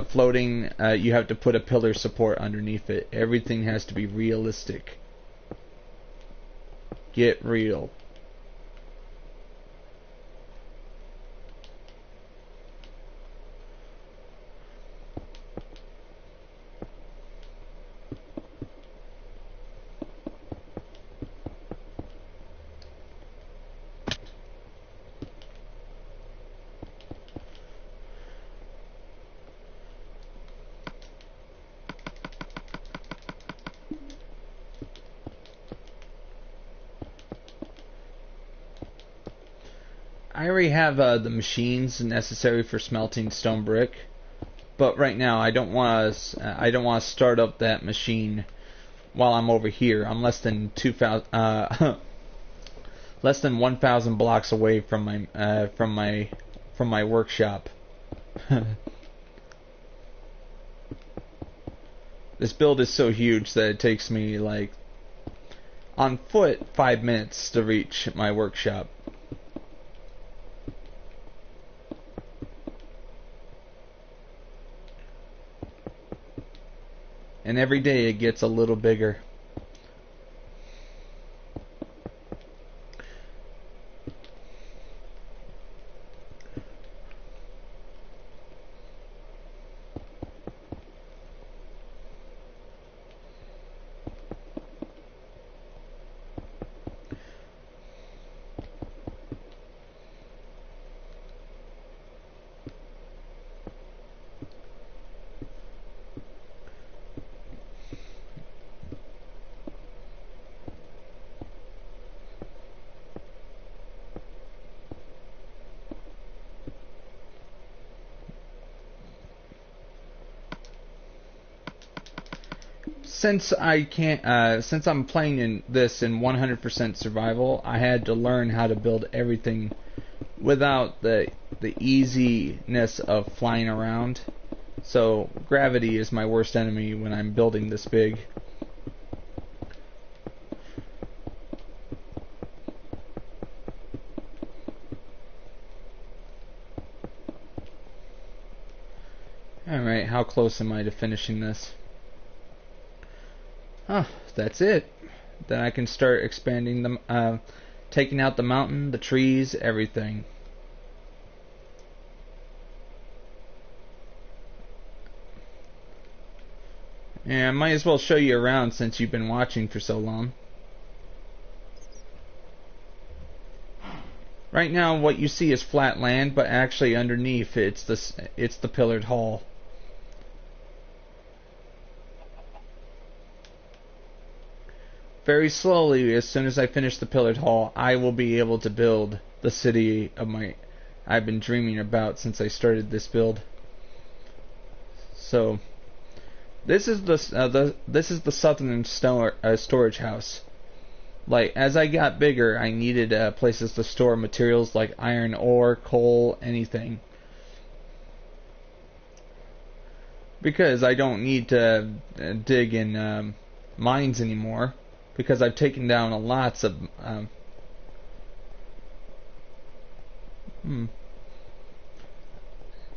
floating, you have to put a pillar support underneath it. Everything has to be realistic. Get real. I already have the machines necessary for smelting stone brick, but right now I don't want to start up that machine while I'm over here. I'm less than 1,000 blocks away from my workshop. This build is so huge that it takes me, like, on foot 5 minutes to reach my workshop. And every day it gets a little bigger. Since I'm playing in 100% survival, I had to learn how to build everything without the easiness of flying around. So gravity is my worst enemy when I'm building this big. Alright, how close am I to finishing this? Oh, that's it. Then I can start expanding them, taking out the mountain, the trees, everything. And I might as well show you around since you've been watching for so long. Right now what you see is flat land, but actually underneath it's the pillared hall. Very slowly, as soon as I finish the pillared hall, I will be able to build the city I've been dreaming about since I started this build. So this is the southern storage house. Like, as I got bigger, I needed places to store materials like iron ore, coal, anything. Because I don't need to dig in mines anymore. Because I've taken down lots of...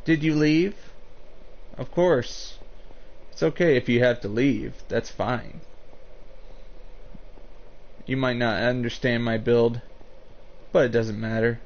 Did you leave? Of course. It's okay if you have to leave. That's fine. You might not understand my build, but it doesn't matter.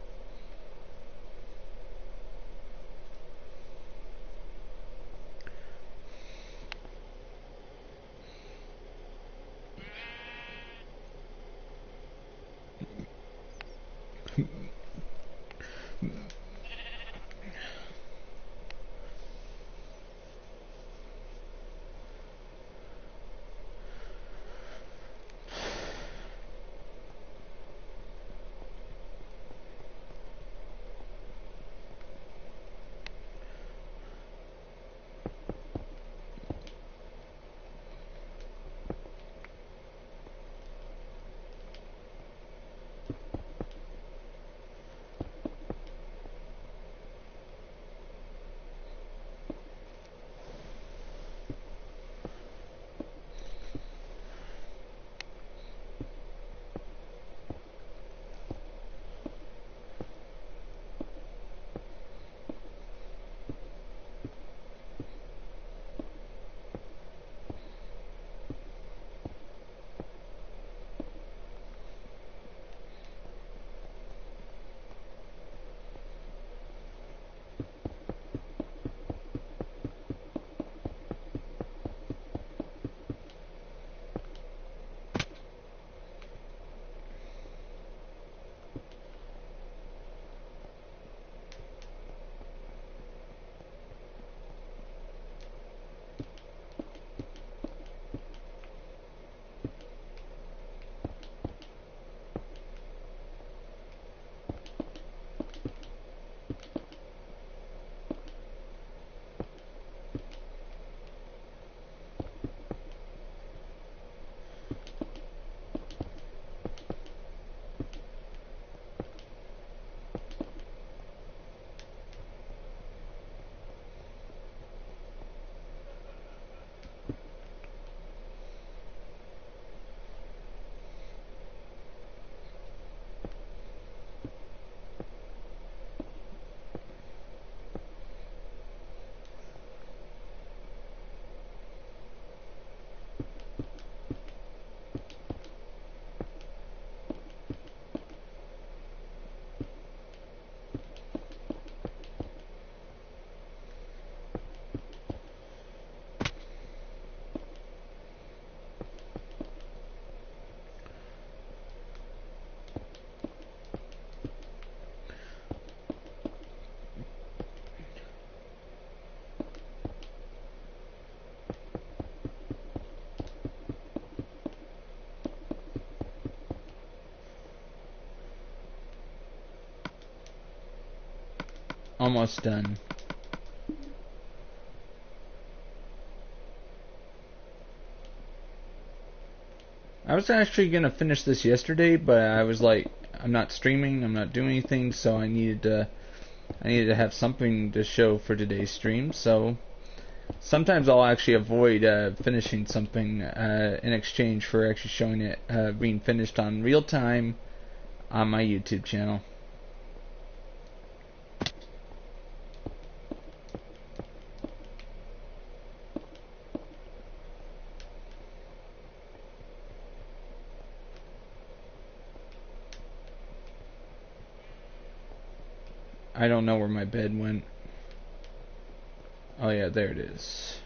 almost done. I was actually gonna finish this yesterday, but I was like, I'm not streaming, I'm not doing anything, so I needed to have something to show for today's stream. So sometimes I'll actually avoid finishing something in exchange for actually showing it being finished on real time on my YouTube channel. I don't know where my bed went. Oh yeah, there it is.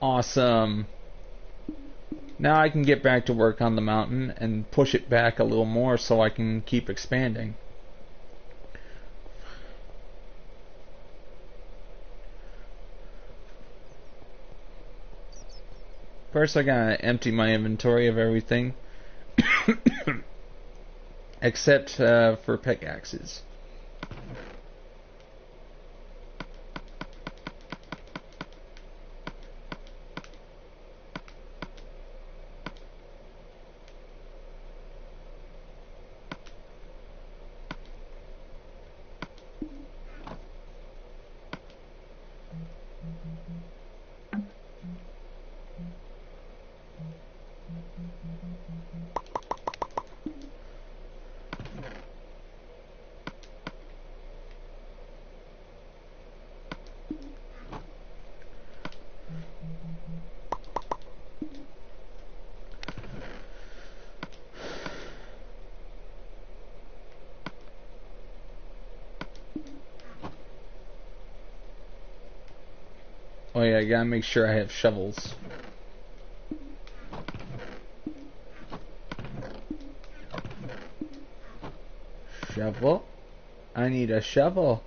Awesome. Now I can get back to work on the mountain and push it back a little more so I can keep expanding. First I gotta empty my inventory of everything except for pickaxes. Oh yeah, I gotta make sure I have shovels. Shovel? I need a shovel.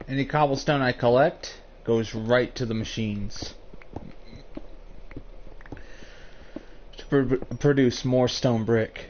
Any cobblestone I collect goes right to the machines to produce more stone brick.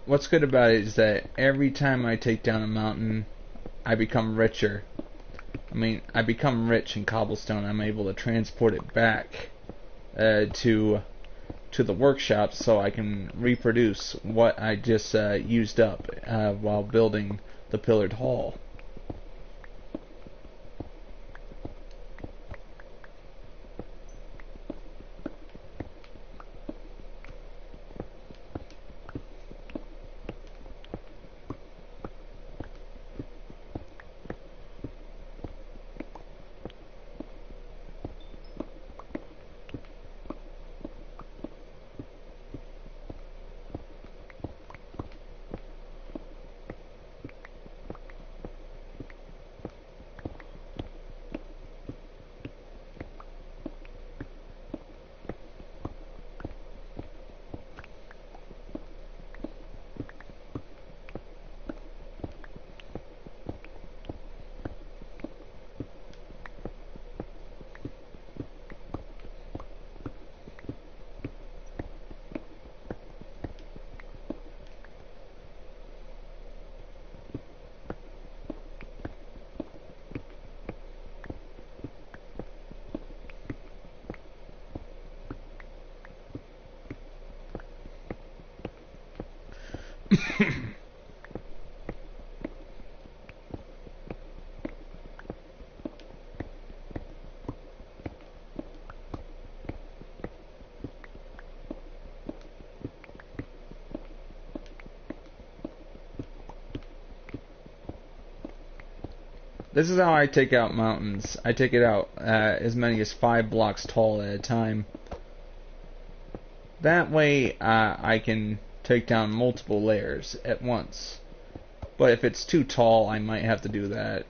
What's good about it is that every time I take down a mountain, I become richer. I mean, I become rich in cobblestone. I'm able to transport it back to the workshop so I can reproduce what I just used up while building the pillared hall. This is how I take out mountains. I take it out as many as 5 blocks tall at a time. That way I can take down multiple layers at once. But if it's too tall, I might have to do that.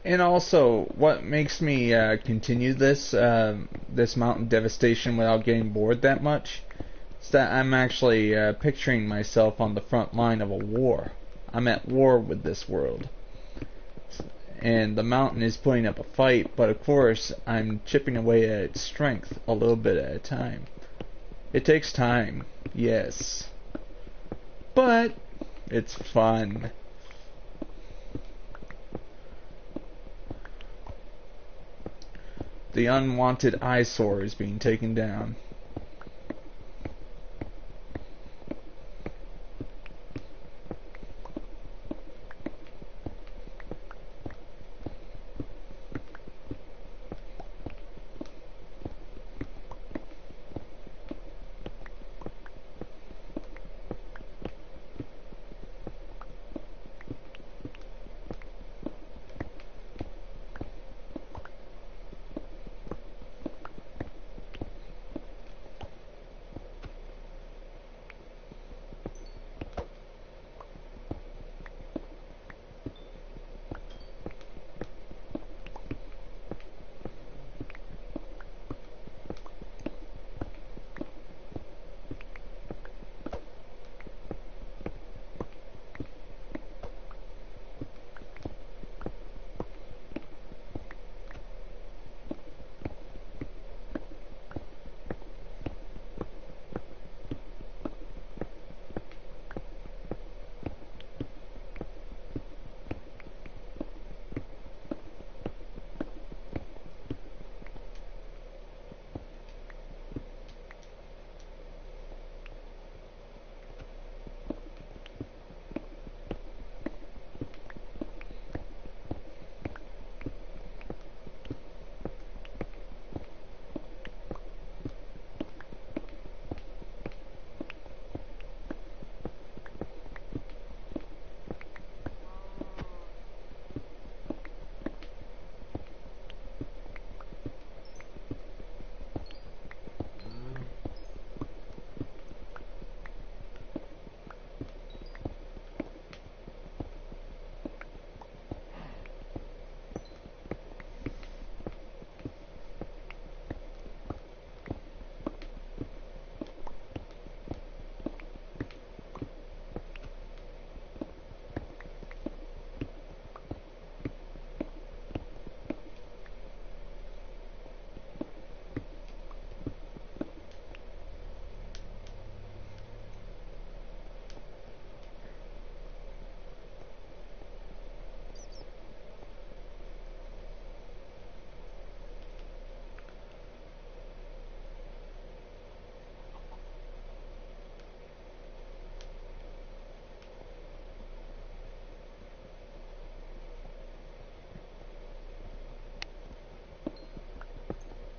And also, what makes me continue this this mountain devastation without getting bored that much is that I'm actually picturing myself on the front line of a war. I'm at war with this world. And the mountain is putting up a fight, but of course, I'm chipping away at its strength a little bit at a time. It takes time, yes. But it's fun. The unwanted eyesore is being taken down.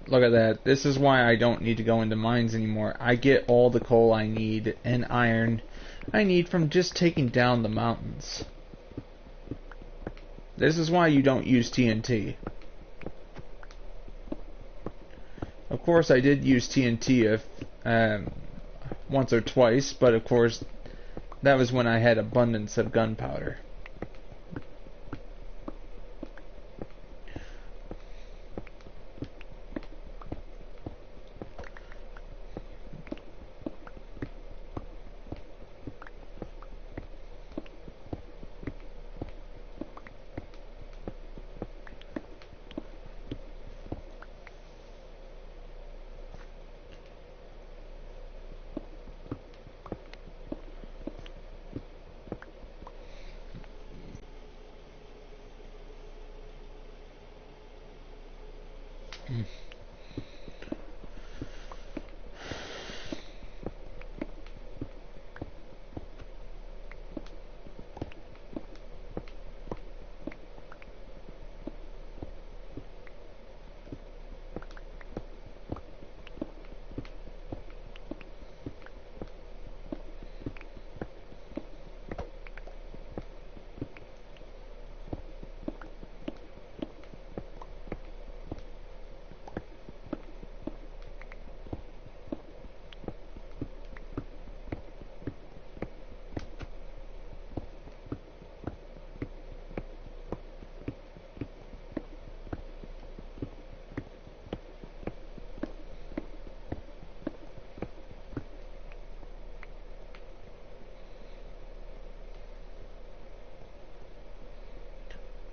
Look at that. This is why I don't need to go into mines anymore. I get all the coal I need and iron I need from just taking down the mountains. This is why you don't use TNT. Of course, I did use TNT once or twice, but of course, that was when I had abundance of gunpowder.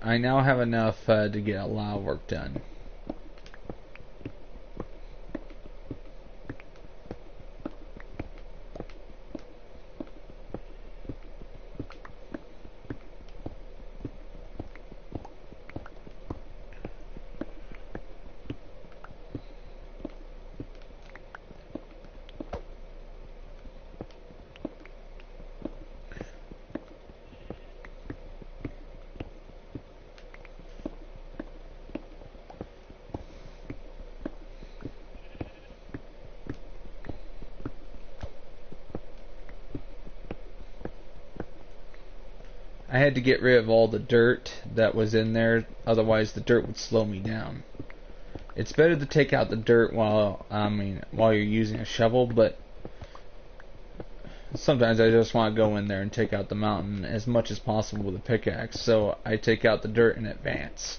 I now have enough to get a lot of work done. I had to get rid of all the dirt that was in there, otherwise the dirt would slow me down. It's better to take out the dirt while you're using a shovel, but sometimes I just want to go in there and take out the mountain as much as possible with a pickaxe, so I take out the dirt in advance.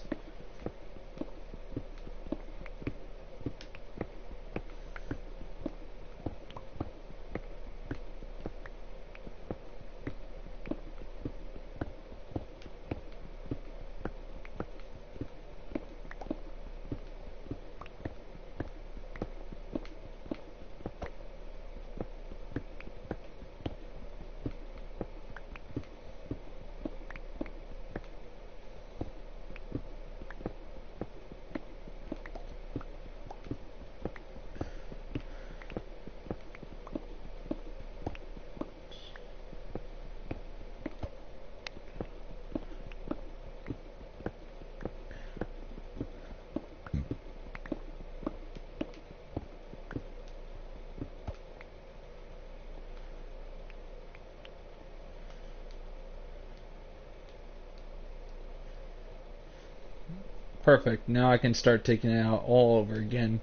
Perfect. Now I can start taking it out all over again.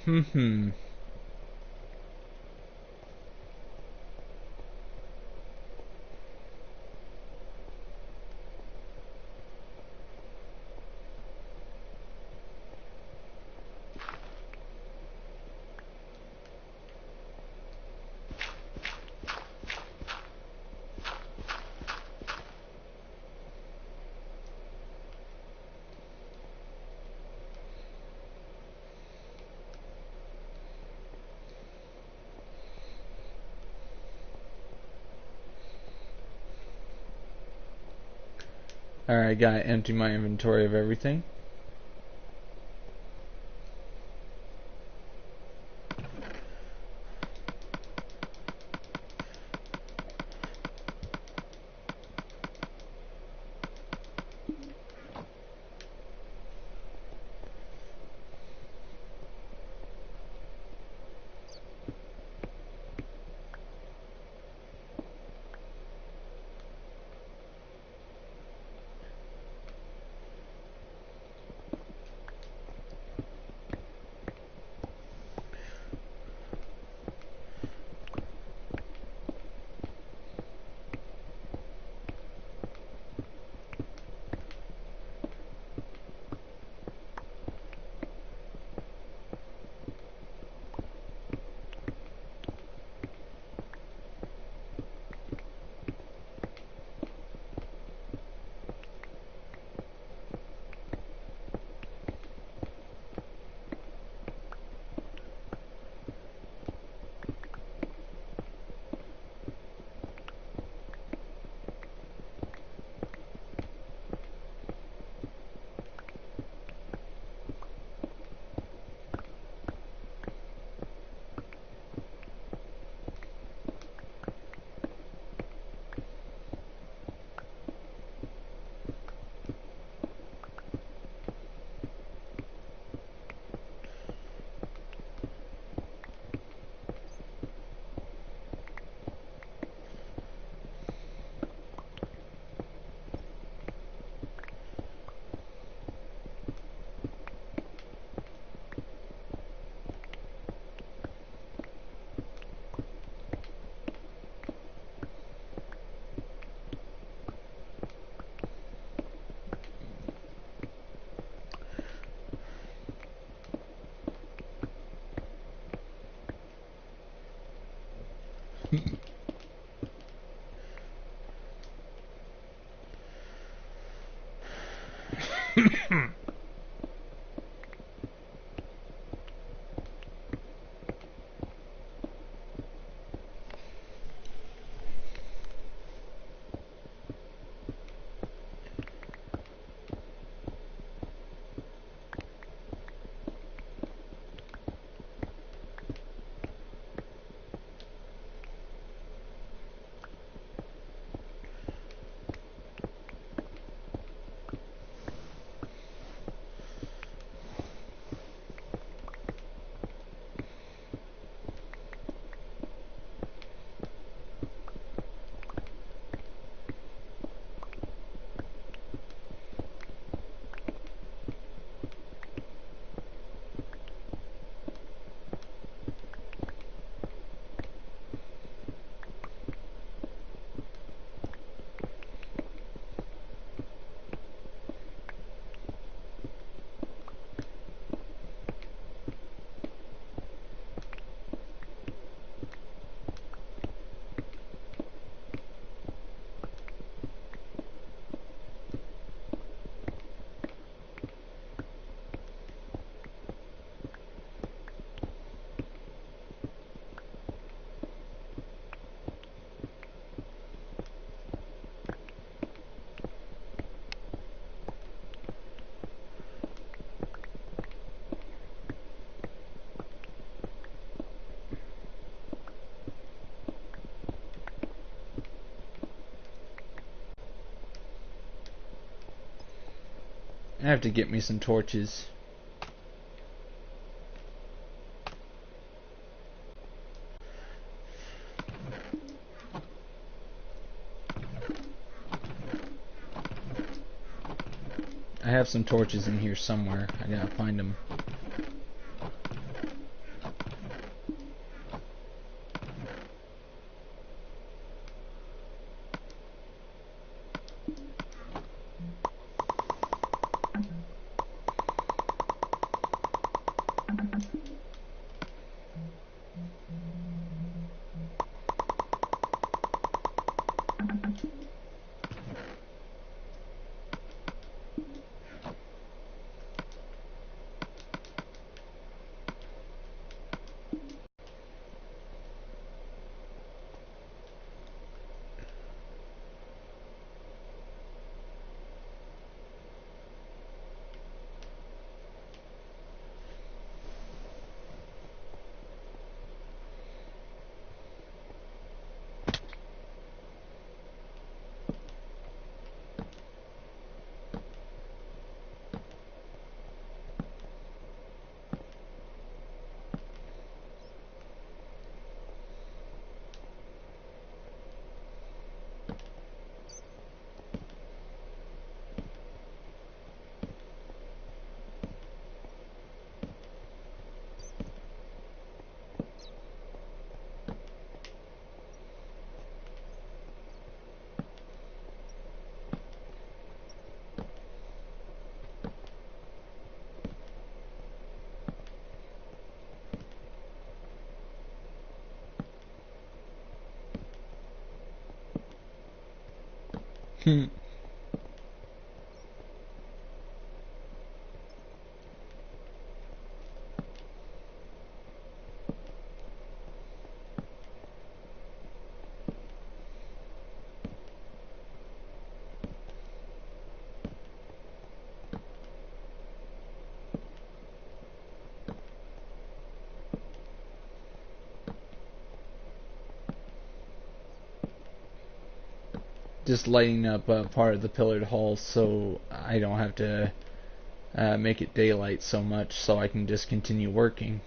Hmm. Alright, gotta empty my inventory of everything. I have to get me some torches. I have some torches in here somewhere. I gotta find them. Just lighting up part of the pillared hall so I don't have to make it daylight so much, so I can just continue working.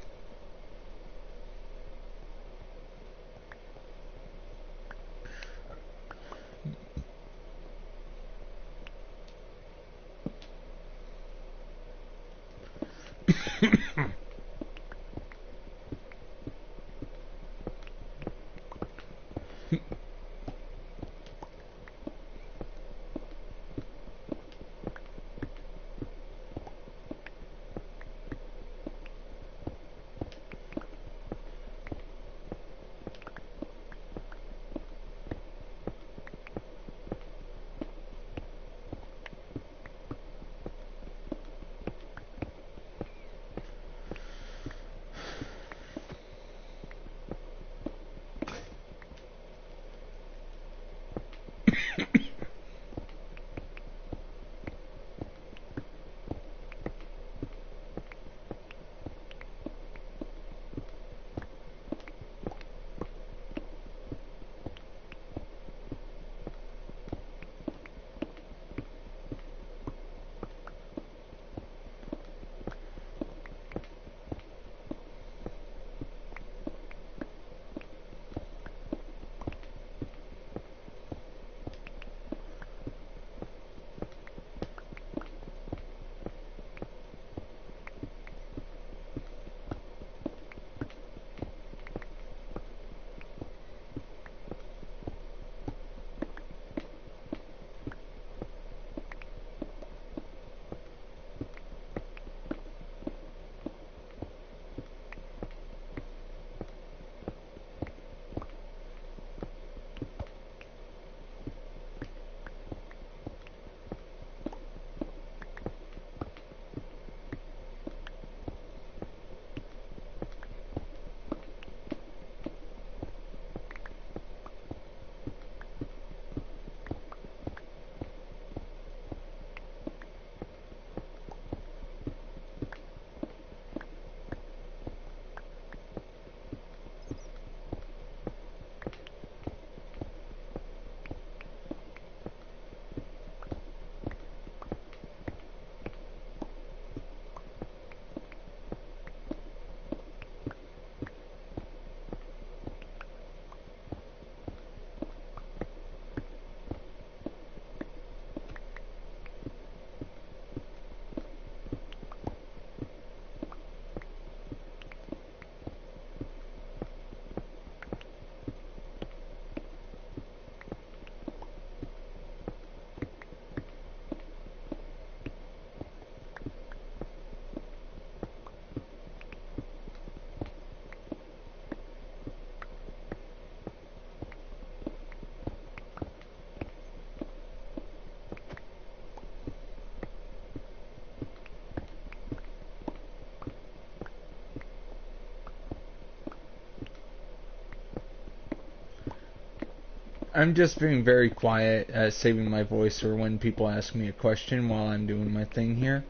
I'm just being very quiet, saving my voice for when people ask me a question while I'm doing my thing here.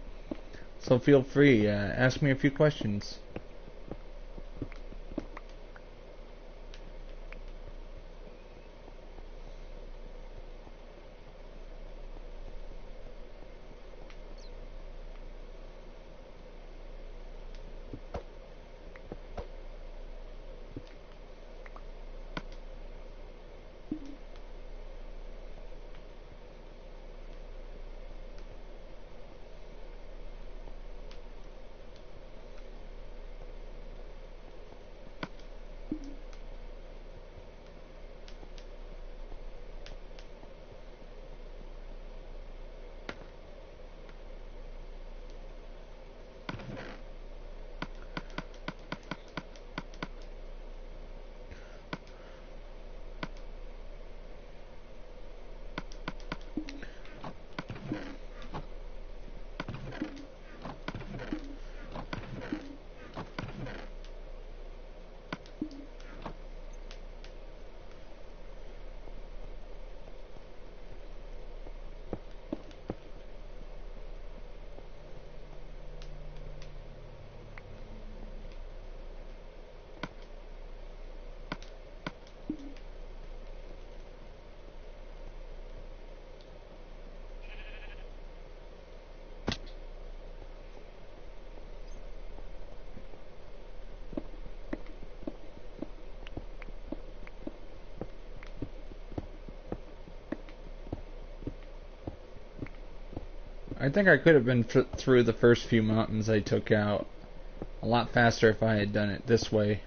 So feel free, ask me a few questions. I think I could have been through the first few mountains I took out a lot faster if I had done it this way.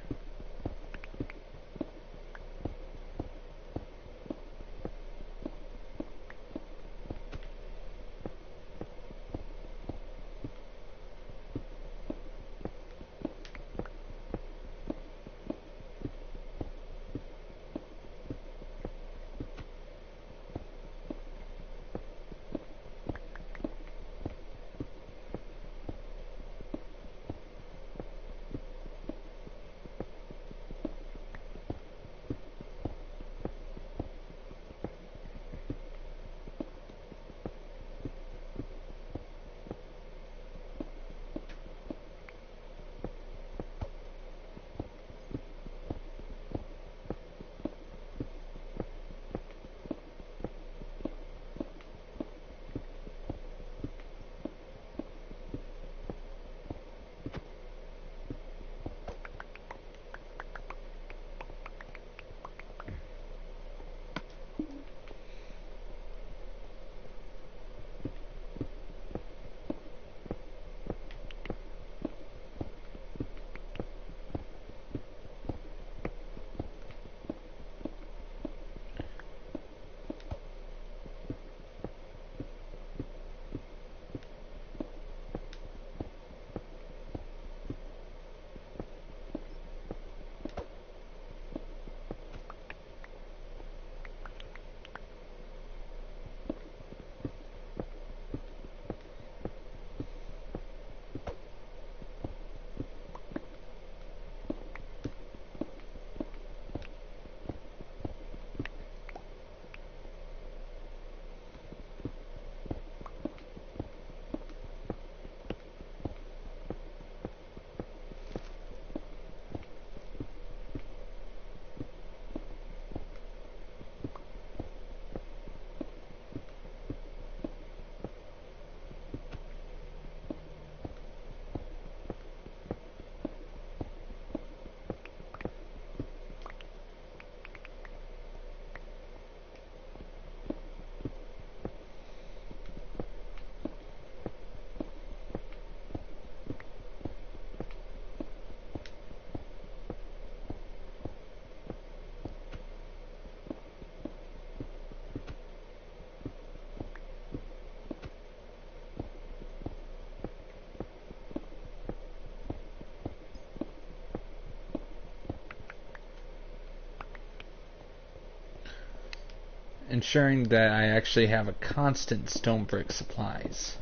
Ensuring that I actually have a constant stone brick supplies.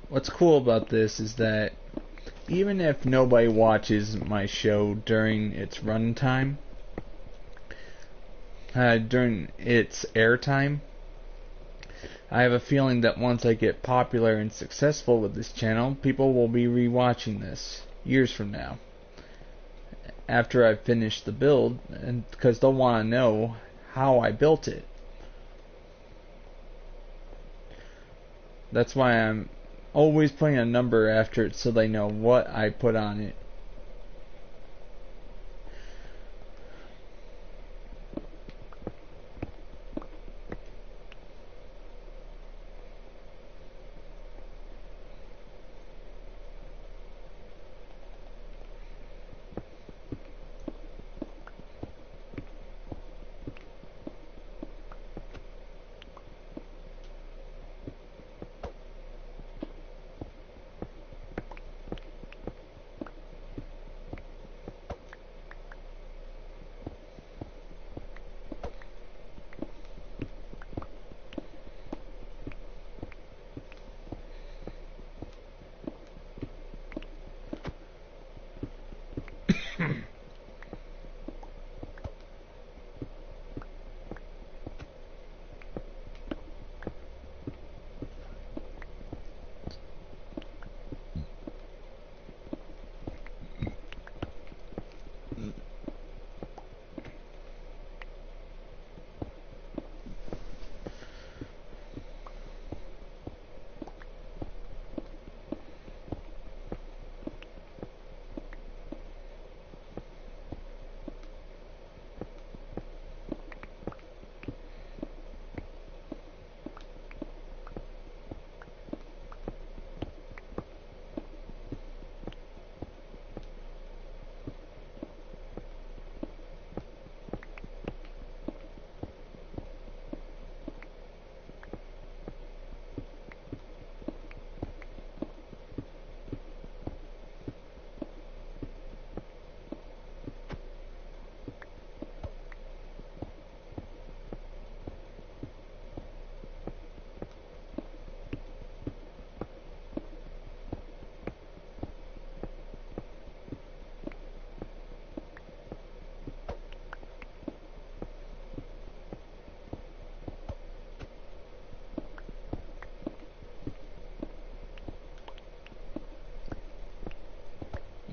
What's cool about this is that even if nobody watches my show during its runtime, during its airtime, I have a feeling that once I get popular and successful with this channel, people will be rewatching this years from now, after I've finished the build, and because they'll want to know how I built it. That's why I'm always putting a number after it so they know what I put on it.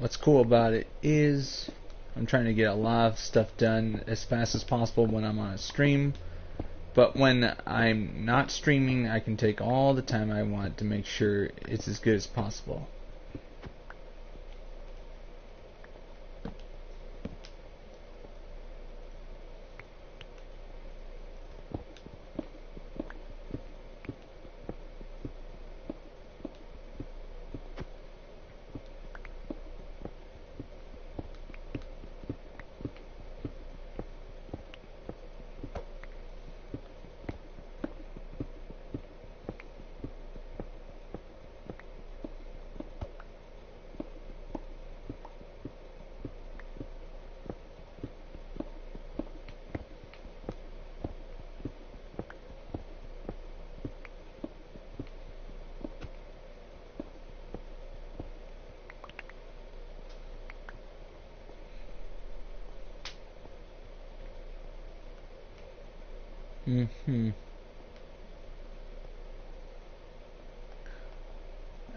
What's cool about it is I'm trying to get a lot of stuff done as fast as possible when I'm on a stream, but when I'm not streaming I can take all the time I want to make sure it's as good as possible.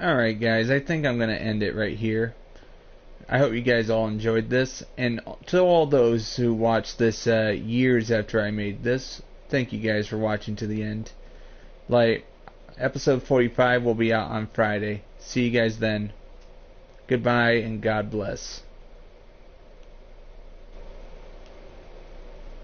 Alright guys, I think I'm going to end it right here. I hope you guys all enjoyed this, and to all those who watched this years after I made this, thank you guys for watching to the end. Like, episode 45 will be out on Friday. See you guys then. Goodbye and God bless.